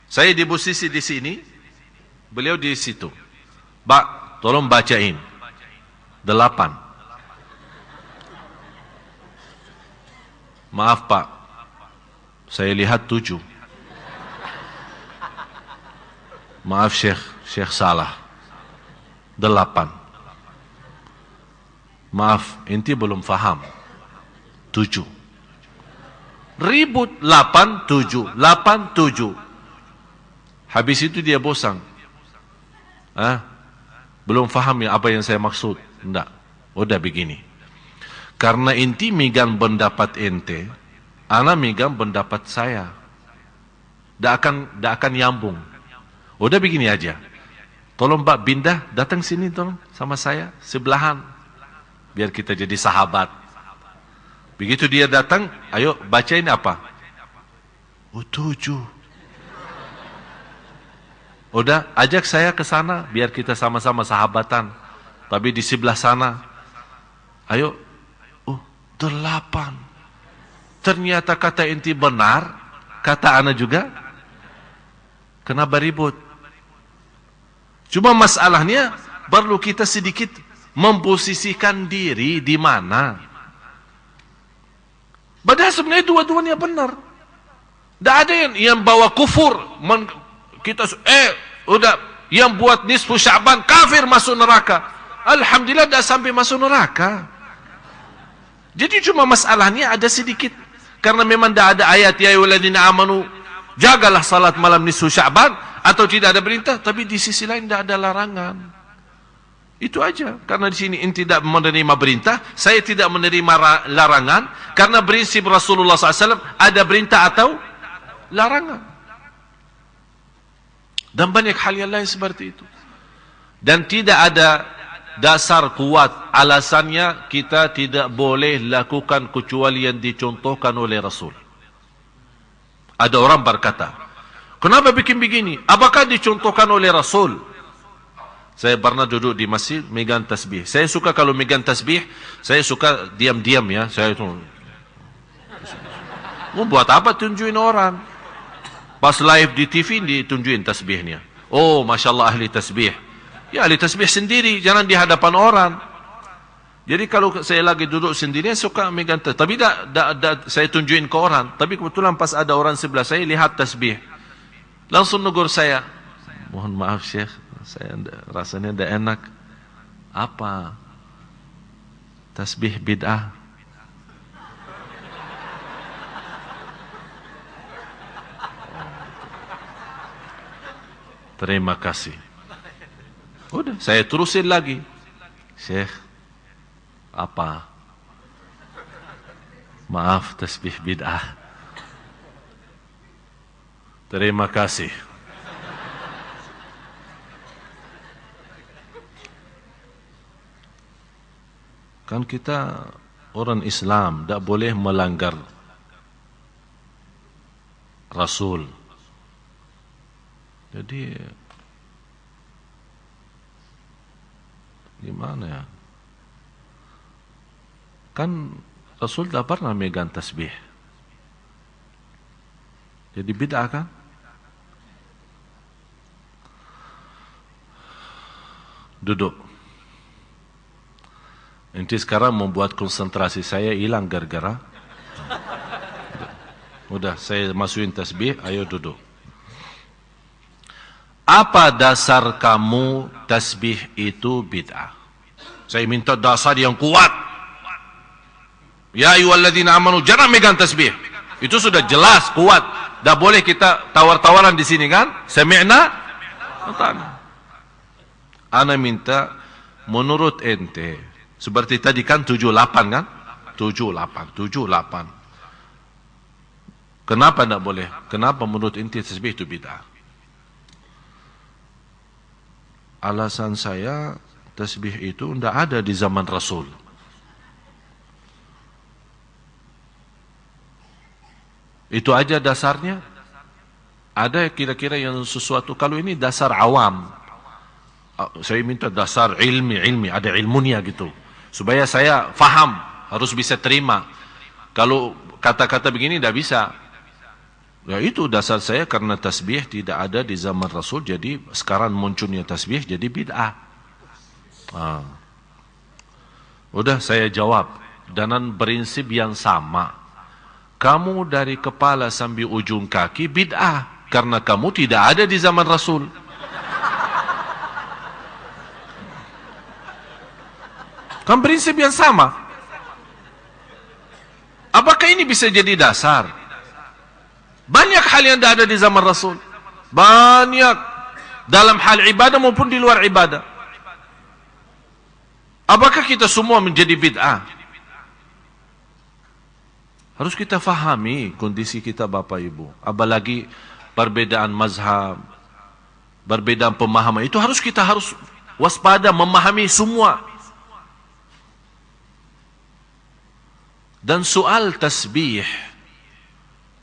Saya di posisi di sini, beliau di situ. Pak, tolong bacain 8. Maaf Pak, saya lihat 7. Maaf Syekh salah. 8. Maaf, inti belum faham. 7. Ribut 8, 7. 8, 7. Habis itu dia bosan. Belum faham ya apa yang saya maksud. Enggak. Udah begini. Karena inti megang pendapat ente, ana megang pendapat saya. Ndak akan nyambung. Udah begini aja. Tolong Mbak Bindah datang sini tolong sama saya sebelahan. Biar kita jadi sahabat. Begitu dia datang, ayo bacain apa? 7. Udah, ajak saya ke sana biar kita sama-sama sahabatan. Tapi di sebelah sana, ayo, 8. Ternyata kata inti benar, kata ana juga. Kenapa ribut? Cuma masalahnya perlu kita sedikit memposisikan diri di mana. Padahal sebenarnya dua-duanya benar. Tidak ada yang bawa kufur. Kita udah yang buat nisfu Sya'ban kafir masuk neraka. Alhamdulillah dah sampai masuk neraka. Jadi cuma masalahnya ada sedikit. Karena memang dah ada ayat ya ayyuhalladzina amanu jagalah salat malam nisfu Sya'ban atau tidak ada perintah, tapi di sisi lain tidak ada larangan. Itu aja. Karena di sini inti tidak menerima perintah, saya tidak menerima larangan karena prinsip Rasulullah SAW ada perintah atau larangan. Dan banyak hal yang lain seperti itu. Dan tidak ada dasar kuat alasannya kita tidak boleh lakukan kecuali yang dicontohkan oleh Rasul. Ada orang berkata, kenapa bikin begini? Apakah dicontohkan oleh Rasul? Saya pernah duduk di masjid megang tasbih. Saya suka kalau megang tasbih, saya suka diam-diam ya. Saya itu mau buat apa tunjukin orang? Pas live di TV ditunjukin tasbihnya. Oh, Masya Allah ahli tasbih. Ya ahli tasbih sendiri, jangan di hadapan orang. Jadi kalau saya lagi duduk sendiri, saya suka megang tasbih. Tapi saya tunjukin ke orang. Tapi kebetulan pas ada orang sebelah saya, lihat tasbih. Langsung negur saya. Mohon maaf Syekh, saya rasanya tidak enak. Apa? Tasbih bid'ah. Terima kasih. Udah, saya terusin lagi. Syekh, apa? Maaf, tasbih bid'ah. Terima kasih. Kan kita orang Islam, tak boleh melanggar Rasul. Jadi Gimana ya? Kan Rasul tidak pernah megang tasbih. Jadi bid'ah kan? Duduk. Inti sekarang membuat konsentrasi saya hilang gara-gara. Udah, saya masukin tasbih, ayo duduk. Apa dasar kamu tasbih itu bid'ah? Saya minta dasar yang kuat. Ya ayyuhalladzina amanu, jangan megang tasbih. Itu sudah jelas, kuat. Dah boleh kita tawar-tawaran di sini kan? Sami'na? Ana minta menurut ente, seperti tadi kan 78 kan? 78. Kenapa tidak boleh? Kenapa menurut ente tasbih itu bid'ah? Alasan saya, tasbih itu tidak ada di zaman Rasul. Itu aja dasarnya. Ada kira-kira yang sesuatu, kalau ini dasar awam. Saya minta dasar ilmi, ada ilmunya gitu. Supaya saya faham, harus bisa terima. Kalau kata-kata begini tidak bisa. Ya itu dasar saya, karena tasbih tidak ada di zaman Rasul, jadi sekarang munculnya tasbih jadi bid'ah. Udah saya jawab dengan prinsip yang sama. Kamu dari kepala sampai ujung kaki bid'ah, karena kamu tidak ada di zaman Rasul. Kan prinsip yang sama. Apakah ini bisa jadi dasar? Banyak hal yang tidak ada di zaman Rasul. Banyak. Dalam hal ibadah maupun di luar ibadah. Apakah kita semua menjadi bid'ah? Harus kita fahami kondisi kita Bapak Ibu. Apalagi perbedaan mazhab, perbedaan pemahaman. Itu kita harus waspada, memahami semua. Dan soal tasbih,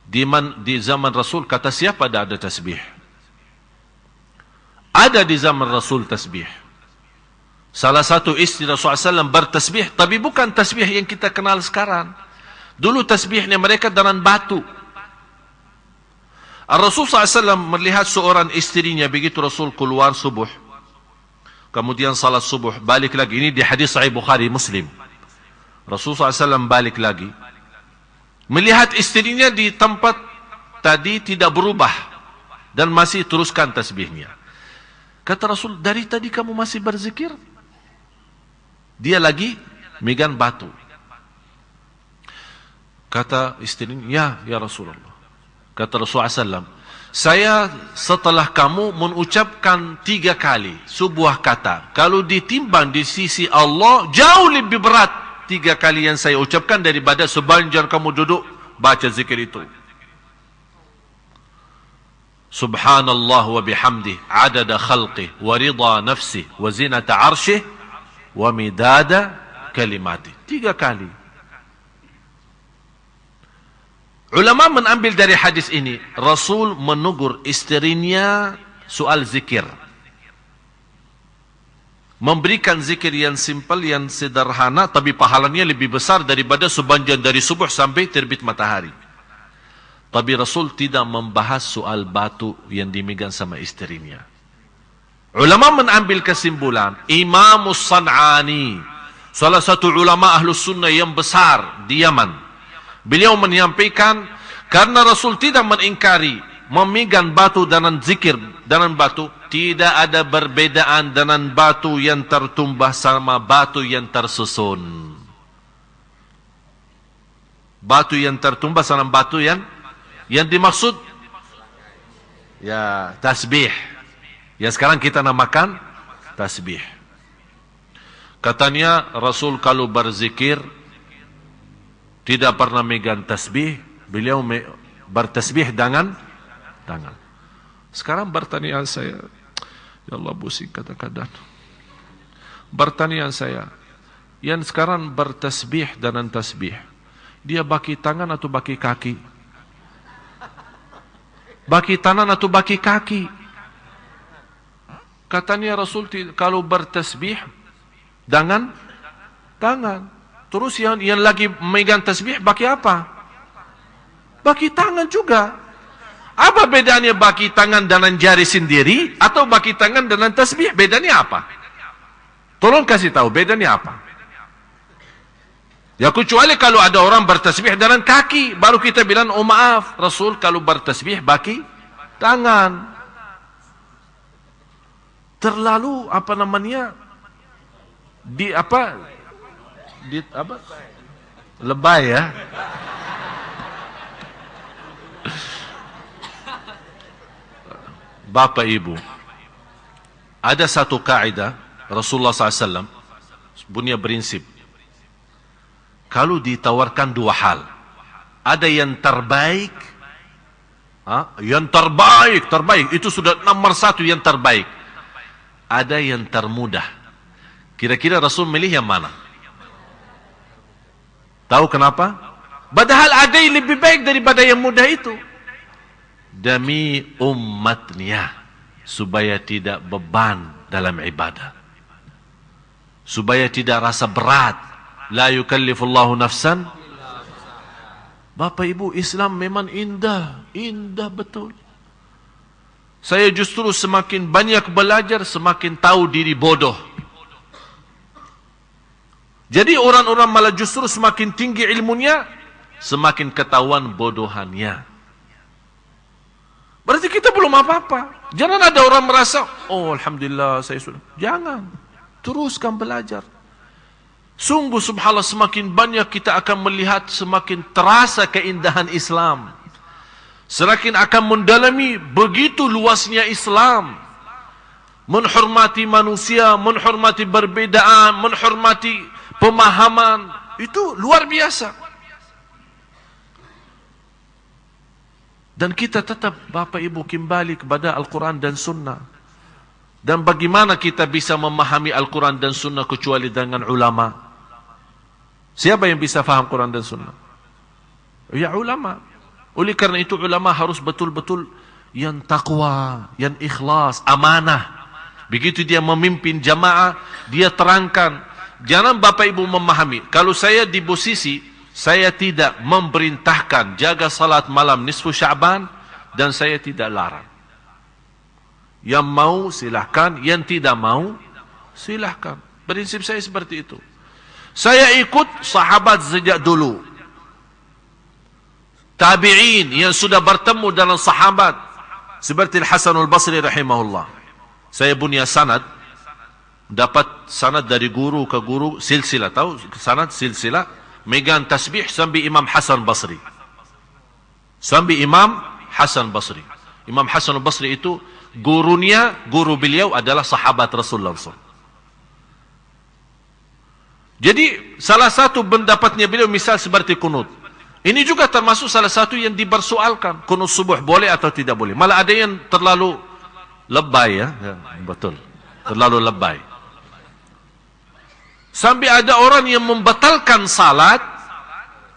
di zaman Rasul, kata siapa ada tasbih? Ada di zaman Rasul tasbih. Salah satu istri Rasulullah SAW bertasbih, tapi bukan tasbih yang kita kenal sekarang. Dulu tasbihnya mereka dengan batu. Rasulullah SAW melihat seorang istrinya, begitu Rasul keluar subuh, kemudian salat subuh, balik lagi. Ini di hadis Sahih Bukhari Muslim. Rasulullah SAW balik lagi, melihat istrinya di tempat tadi tidak berubah dan masih teruskan tasbihnya. Kata Rasul, dari tadi kamu masih berzikir? Dia lagi megang batu. Kata istrinya, ya Rasulullah. Kata Rasulullah SAW, saya setelah kamu mengucapkan 3 kali sebuah kata, kalau ditimbang di sisi Allah jauh lebih berat 3 kali yang saya ucapkan daripada sepanjang kamu duduk baca zikir itu. Subhanallah wa bihamdih adada khalqih wa ridha nafsih wa zinata arshih wa midada kalimatih. 3 kali. Ulama mengambil dari hadis ini, Rasul menegur istrinya soal zikir. Memberikan zikir yang simpel, yang sederhana, tapi pahalanya lebih besar daripada sepanjang dari subuh sampai terbit matahari. Tapi Rasul tidak membahas soal batu yang dimegang sama istrinya. Ulama mengambil kesimpulan, Imam San'ani, salah satu ulama Ahlus Sunnah yang besar di Yaman, beliau menyampaikan, karena Rasul tidak mengingkari memegang batu dengan zikir dengan batu, tidak ada perbedaan dengan batu yang tertumbah sama batu yang tersusun. Batu yang tertumbah sama batu yang dimaksud ya tasbih. Yang sekarang kita namakan tasbih. Katanya Rasul kalau berzikir tidak pernah megang tasbih, beliau bertasbih dengan tangan. Sekarang pertanyaan saya, ya Allah pusing kadang-kadang. Pertanyaan saya, yang sekarang bertasbih dengan tasbih, dia baki tangan atau baki kaki? Baki tangan atau baki kaki? Katanya Rasul kalau bertasbih dengan tangan. Terus yang lagi memegang tasbih pakai apa? Pakai tangan juga. Apa bedanya bagi tangan dengan jari sendiri atau bagi tangan dengan tasbih? Bedanya apa? Tolong kasih tahu bedanya apa? Ya kecuali kalau ada orang bertasbih dengan kaki, baru kita bilang, oh maaf, Rasul kalau bertasbih bagi tangan. Terlalu apa namanya? Lebay ya. Bapak Ibu, ada satu kaidah Rasulullah SAW punya prinsip. Kalau ditawarkan dua hal, ada yang terbaik, terbaik itu sudah nomor satu yang terbaik. Ada yang termudah. Kira-kira Rasul milih yang mana? Tahu kenapa? Padahal ada yang lebih baik daripada yang mudah itu. Demi umatnya, supaya tidak beban dalam ibadah, supaya tidak rasa berat. La yukallifullahu nafsan. Bapak Ibu, Islam memang indah, indah betul. Saya justru semakin banyak belajar, semakin tahu diri bodoh. Jadi orang-orang malah justru semakin tinggi ilmunya, semakin ketahuan bodohannya. Berarti kita belum apa-apa. Jangan ada orang merasa, oh Alhamdulillah saya sudah. Jangan. Teruskan belajar. Sungguh subhanallah, semakin banyak kita akan melihat, semakin terasa keindahan Islam. Semakin akan mendalami begitu luasnya Islam. Menghormati manusia, menghormati perbedaan, menghormati pemahaman. Itu luar biasa. Dan kita tetap, Bapak Ibu, kembali kepada Al-Quran dan Sunnah. Dan bagaimana kita bisa memahami Al-Quran dan Sunnah kecuali dengan ulama? Siapa yang bisa faham Quran dan Sunnah? Ya ulama. Oleh karena itu ulama harus betul-betul yang takwa, yang ikhlas, amanah. Begitu dia memimpin jamaah, dia terangkan. Jangan Bapak Ibu memahami, kalau saya di posisi, saya tidak memerintahkan jaga salat malam nisfu Sya'ban, dan saya tidak larang. Yang mau silahkan, yang tidak mau silahkan. Prinsip saya seperti itu. Saya ikut sahabat sejak dulu. Tabi'in yang sudah bertemu dengan sahabat. Seperti Al-Hasan Al-Basri rahimahullah. Saya punya sanad. Dapat sanad dari guru ke guru. Silsilah. Tahu sanad silsilah? Megang tasbih sampai Imam Hasan Basri. Sampai Imam Hasan Basri. Imam Hasan Basri itu gurunya, guru beliau adalah sahabat Rasulullah SAW. Jadi salah satu pendapatnya beliau misal seperti kunut. Ini juga termasuk salah satu yang dipersoalkan. Kunut subuh boleh atau tidak boleh. Malah ada yang terlalu lebay ya. Betul. Terlalu lebay. Sampai ada orang yang membatalkan salat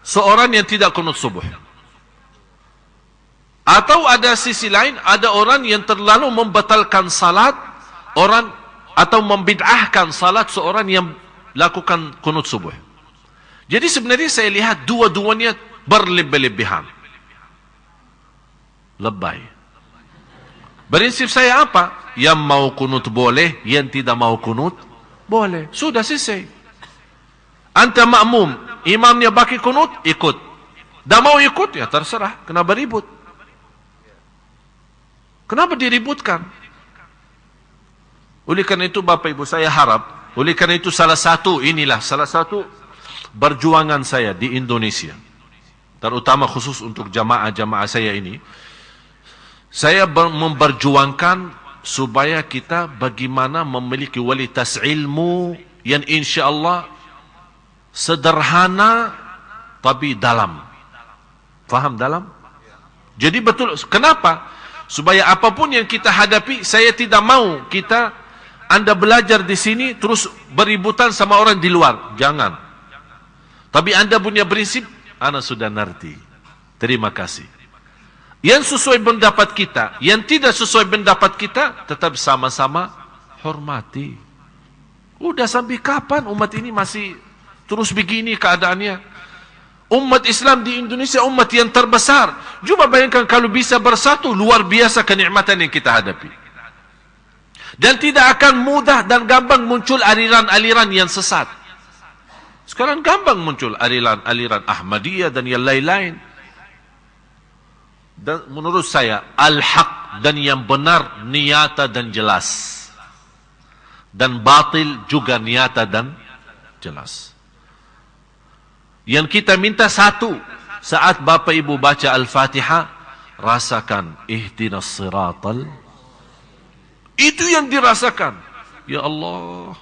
seorang yang tidak kunut subuh. Atau ada sisi lain, ada orang yang terlalu membatalkan salat orang atau membid'ahkan salat seorang yang lakukan kunut subuh. Jadi sebenarnya saya lihat dua-duanya berlebih-lebihan. Lebay. Prinsip saya apa? Yang mau kunut boleh, yang tidak mau kunut boleh. Sudah selesai. Anta makmum, imamnya bagi kunut, ikut. Tak mau ikut, ya terserah. Kenapa ribut? Kenapa diributkan? Oleh karena itu Bapak Ibu, saya harap, oleh karena itu salah satu perjuangan saya di Indonesia, terutama khusus untuk jamaah-jamaah saya ini, saya memperjuangkan supaya kita bagaimana memiliki kualitas ilmu yang insya Allah sederhana tapi dalam. Faham dalam? Jadi betul. Kenapa? Supaya apapun yang kita hadapi, saya tidak mau Anda belajar di sini terus beributan sama orang di luar. Jangan. Tapi Anda punya prinsip, Anda sudah ngerti. Terima kasih. Yang sesuai pendapat kita, yang tidak sesuai pendapat kita, tetap sama-sama hormati. Udah sampai kapan umat ini masih terus begini keadaannya? Umat Islam di Indonesia umat yang terbesar. Coba bayangkan kalau bisa bersatu, luar biasa kenikmatan yang kita hadapi. Dan tidak akan mudah dan gampang muncul aliran-aliran yang sesat. Sekarang gampang muncul aliran Ahmadiyah dan yang lain-lain. Dan menurut saya al-haq dan yang benar nyata dan jelas. Dan batil juga nyata dan jelas. Yang kita minta satu, saat Bapak Ibu baca Al-Fatihah, rasakan ihdinas siratal. Itu yang dirasakan. Ya Allah,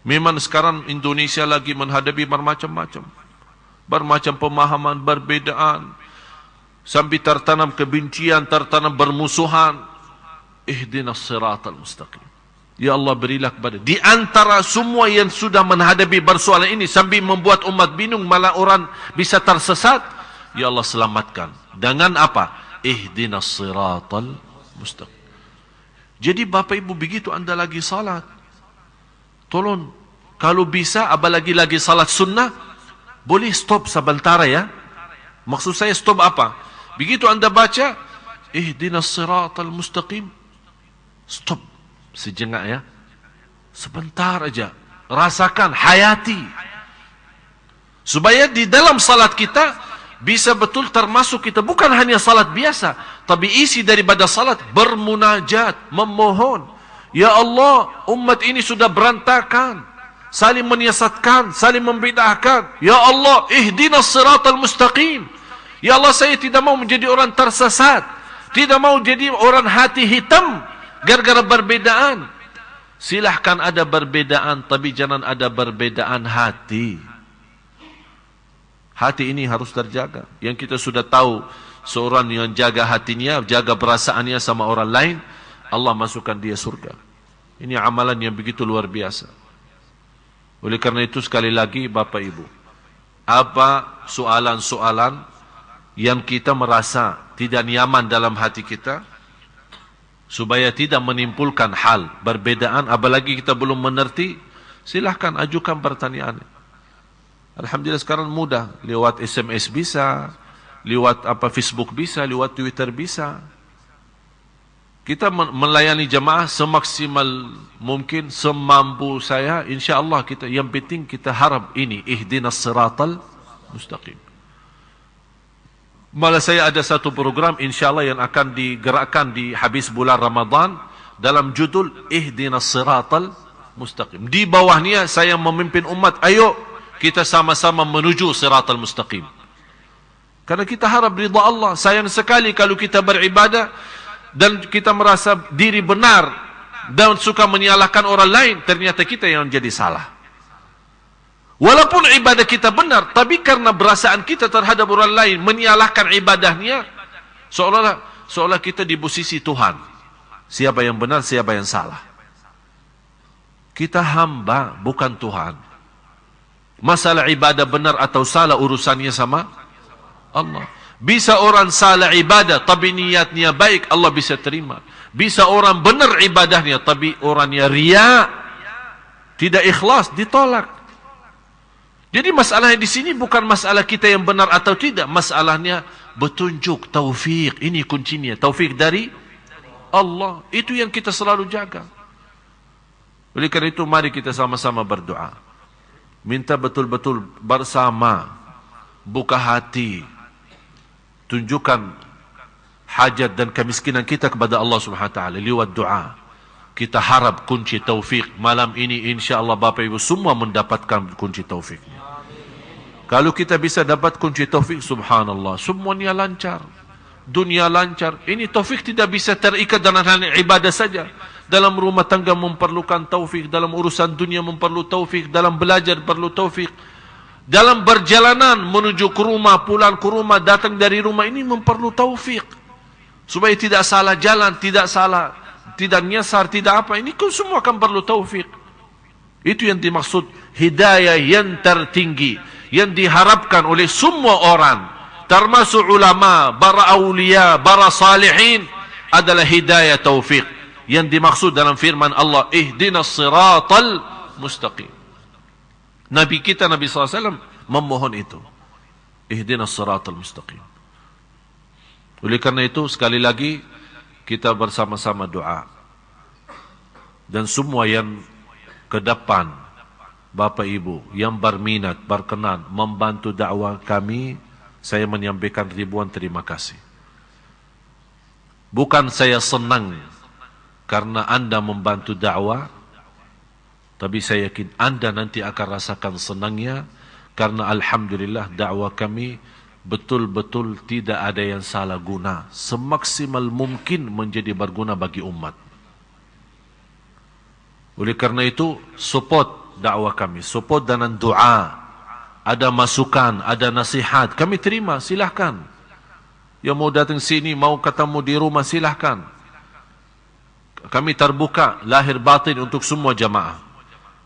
memang sekarang Indonesia lagi menghadapi bermacam-macam pemahaman, perbedaan, sampai tertanam kebencian, tertanam bermusuhan. Ihdinas siratal mustaqim. Ya Allah, berilah kepada di antara semua yang sudah menghadapi persoalan ini sambil membuat umat bingung, malah orang bisa tersesat. Ya Allah, selamatkan. Dengan apa? Ihdinas siratal mustaqim. Jadi Bapak Ibu, begitu Anda lagi salat, tolong kalau bisa apalagi lagi salat sunnah, boleh stop sebentar ya. Maksud saya stop apa? Begitu Anda baca ihdinas siratal mustaqim, stop sejenak ya, sebentar aja, rasakan, hayati, supaya di dalam salat kita bisa betul termasuk kita bukan hanya salat biasa, tapi isi daripada salat bermunajat, memohon. Ya Allah, umat ini sudah berantakan, saling menyesatkan, saling membidahkan. Ya Allah, ihdinas siratal mustaqim. Ya Allah, saya tidak mau menjadi orang tersesat, tidak mau jadi orang hati hitam gara-gara perbedaan. Silahkan ada perbedaan, tapi jangan ada perbedaan hati. Hati ini harus terjaga. Yang kita sudah tahu, seorang yang jaga hatinya, jaga perasaannya sama orang lain, Allah masukkan dia surga. Ini amalan yang begitu luar biasa. Oleh karena itu sekali lagi Bapak Ibu, apa soalan-soalan yang kita merasa tidak nyaman dalam hati kita, supaya tidak menimbulkan hal perbedaan, apalagi kita belum mengerti, silahkan ajukan pertanyaannya. Alhamdulillah sekarang mudah, lewat SMS bisa, lewat Facebook bisa, lewat Twitter bisa. Kita melayani jemaah semaksimal mungkin, semampu saya, insyaAllah kita, yang penting kita harap ini, ihdinas siratal mustaqim. Malah saya ada satu program insyaAllah yang akan digerakkan di habis bulan Ramadan dalam judul ihdinas siratal mustaqim. Di bawahnya saya memimpin umat, ayo kita sama-sama menuju siratal mustaqim. Karena kita harap ridha Allah. Sayang sekali kalau kita beribadah dan kita merasa diri benar dan suka menyalahkan orang lain, ternyata kita yang jadi salah. Walaupun ibadah kita benar, tapi karena perasaan kita terhadap orang lain menyalahkan ibadahnya, seolah kita di posisi Tuhan. Siapa yang benar, siapa yang salah. Kita hamba, bukan Tuhan. Masalah ibadah benar atau salah urusannya sama Allah. Bisa orang salah ibadah tapi niatnya baik, Allah bisa terima. Bisa orang benar ibadahnya tapi orangnya riya, tidak ikhlas, ditolak. Jadi masalahnya di sini bukan masalah kita yang benar atau tidak, masalahnya petunjuk, taufik. Ini kuncinya, taufik dari Allah. Itu yang kita selalu jaga. Oleh karena itu mari kita sama-sama berdoa. Minta betul-betul bersama, buka hati, tunjukkan hajat dan kemiskinan kita kepada Allah Subhanahu wa taala lewat doa. Kita harap kunci taufik malam ini, insya-Allah Bapak Ibu semua mendapatkan kunci taufiknya. Kalau kita bisa dapat kunci taufik, subhanallah, semuanya lancar, dunia lancar. Ini taufik tidak bisa terikat dengan hal ibadah saja. Dalam rumah tangga memerlukan taufik, dalam urusan dunia memerlukan taufik, dalam belajar perlu taufik, dalam perjalanan menuju ke rumah, pulang ke rumah, datang dari rumah, ini memerlukan taufik supaya tidak salah jalan, tidak salah, tidak nyasar, tidak apa. Ini semua kan perlu taufik. Itu yang dimaksud hidayah yang tertinggi, yang diharapkan oleh semua orang, termasuk ulama, para awliya, para salihin, adalah hidayah taufik. Yang dimaksud dalam firman Allah, ihdinas siratal mustaqim. Nabi kita Nabi SAW memohon itu. Ihdinas siratal mustaqim. Oleh karena itu sekali lagi kita bersama-sama doa. Dan semua yang ke depan, Bapak Ibu yang berminat, berkenan membantu dakwah kami, saya menyampaikan ribuan terima kasih. Bukan saya senang karena Anda membantu dakwah, tapi saya yakin Anda nanti akan rasakan senangnya karena alhamdulillah dakwah kami betul-betul tidak ada yang salah guna, semaksimal mungkin menjadi berguna bagi umat. Oleh karena itu support dakwah kami, support dengan doa, ada masukan, ada nasihat, kami terima, silahkan. Yang mau datang sini, mau ketemu di rumah, silahkan. Kami terbuka lahir batin untuk semua jamaah.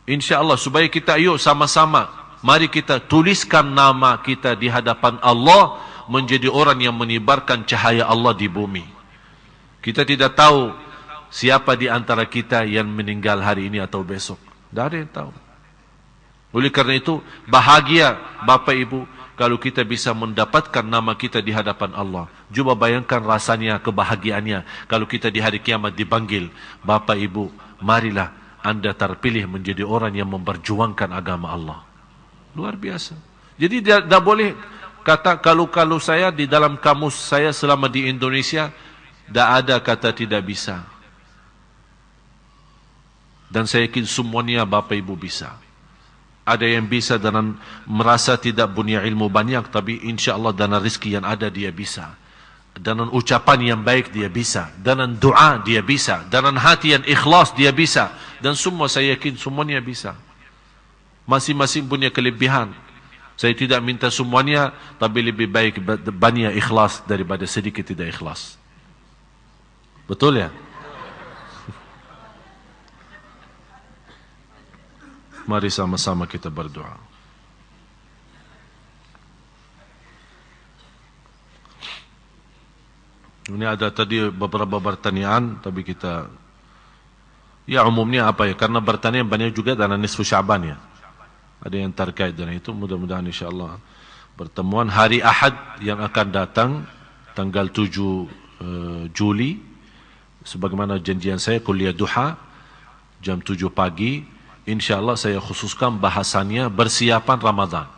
InsyaAllah supaya kita yuk sama-sama, mari kita tuliskan nama kita di hadapan Allah menjadi orang yang menyebarkan cahaya Allah di bumi. Kita tidak tahu siapa di antara kita yang meninggal hari ini atau besok. Tidak ada yang tahu. Oleh karena itu bahagia Bapak Ibu kalau kita bisa mendapatkan nama kita di hadapan Allah. Coba bayangkan rasanya, kebahagiaannya kalau kita di hari kiamat dipanggil, Bapak Ibu, marilah Anda terpilih menjadi orang yang memperjuangkan agama Allah. Luar biasa. Jadi tidak boleh kata kalau saya di dalam kamus saya selama di Indonesia tidak ada kata tidak bisa. Dan saya yakin semuanya Bapak Ibu bisa. Ada yang bisa dengan merasa tidak punya ilmu banyak, tapi insya Allah dengan rezeki yang ada dia bisa. Dengan ucapan yang baik dia bisa. Dengan doa dia bisa. Dengan hati yang ikhlas dia bisa. Dan semua saya yakin semuanya bisa. Masing-masing punya kelebihan. Saya tidak minta semuanya, tapi lebih baik banyak ikhlas daripada sedikit tidak ikhlas. Betul ya? Mari sama-sama kita berdoa. Ini ada tadi beberapa pertanyaan, tapi kita ya umumnya apa ya? Karena pertanyaan banyak juga dalam nisfu Sya'ban ya. Ada yang terkait dengan itu. Mudah-mudahan insyaAllah pertemuan hari Ahad yang akan datang tanggal 7 Juli sebagaimana janjian saya kuliah duha jam 7 pagi. InsyaAllah saya khususkan bahasannya persiapan Ramadan.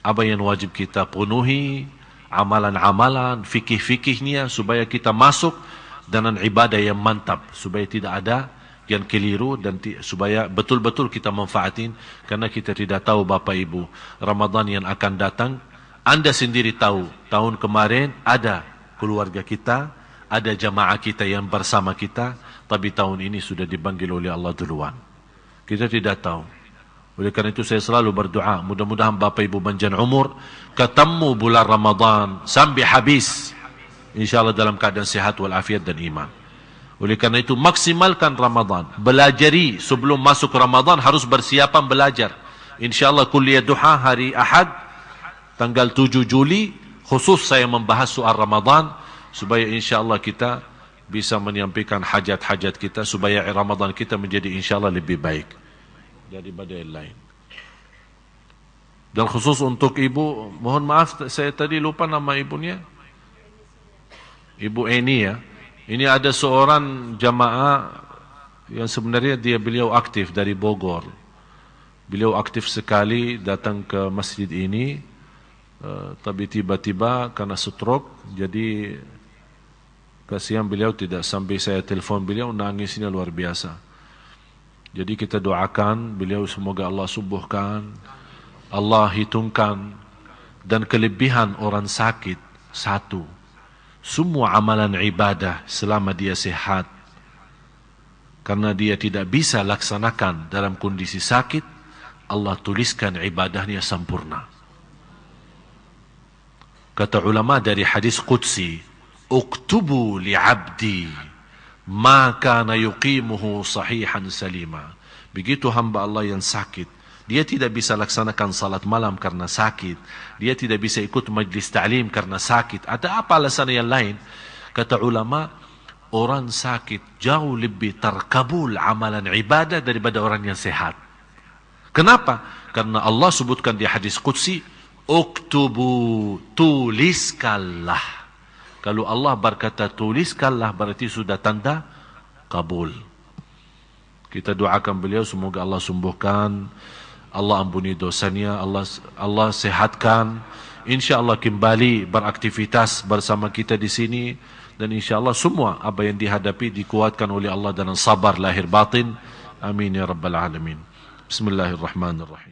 Apa yang wajib kita penuhi, amalan-amalan, fikih-fikihnya supaya kita masuk dengan ibadah yang mantap, supaya tidak ada yang keliru dan supaya betul-betul kita manfaatin, karena kita tidak tahu Bapak Ibu Ramadan yang akan datang. Anda sendiri tahu tahun kemarin ada keluarga kita, ada jamaah kita yang bersama kita, tapi tahun ini sudah dipanggil oleh Allah duluan. Kita tidak tahu. Oleh karena itu saya selalu berdoa, mudah-mudahan Bapak Ibu panjang umur, ketemu bulan Ramadan sampai habis, InsyaAllah dalam keadaan sehat walafiat dan iman. Oleh karena itu maksimalkan Ramadan, belajari sebelum masuk Ramadan, harus bersiapan belajar. InsyaAllah kuliah duha hari Ahad tanggal 7 Juli khusus saya membahas soal Ramadan, supaya InsyaAllah kita bisa menyampaikan hajat-hajat kita, supaya Ramadan kita menjadi InsyaAllah lebih baik daripada yang lain. Dan khusus untuk ibu, mohon maaf saya tadi lupa nama ibunya, Ibu Eni ya. Ini ada seorang jamaah yang sebenarnya beliau aktif dari Bogor. Beliau aktif sekali datang ke masjid ini, tapi tiba-tiba karena stroke, jadi kasihan beliau, tidak sampai saya telepon beliau, nangisnya luar biasa. Jadi kita doakan beliau semoga Allah sembuhkan, Allah hitungkan. Dan kelebihan orang sakit satu, semua amalan ibadah selama dia sehat, karena dia tidak bisa laksanakan dalam kondisi sakit, Allah tuliskan ibadahnya sempurna. Kata ulama dari hadis qudsi, uktubu li'abdi ma kana yuqimuhu sahihan salima. Begitu hamba Allah yang sakit, dia tidak bisa laksanakan salat malam karena sakit, dia tidak bisa ikut majlis ta'lim karena sakit, ada apa alasan yang lain? Kata ulama, orang sakit jauh lebih terkabul amalan ibadah daripada orang yang sehat. Kenapa? Karena Allah sebutkan di hadis qudsi, uktubu, tuliskanlah. Kalau Allah berkata tuliskanlah, berarti sudah tanda kabul. Kita doakan beliau semoga Allah sembuhkan, Allah ampuni dosanya, Allah sehatkan. InsyaAllah kembali beraktivitas bersama kita di sini. Dan insyaAllah semua apa yang dihadapi dikuatkan oleh Allah dan sabar lahir batin. Amin ya rabbal alamin. Bismillahirrahmanirrahim.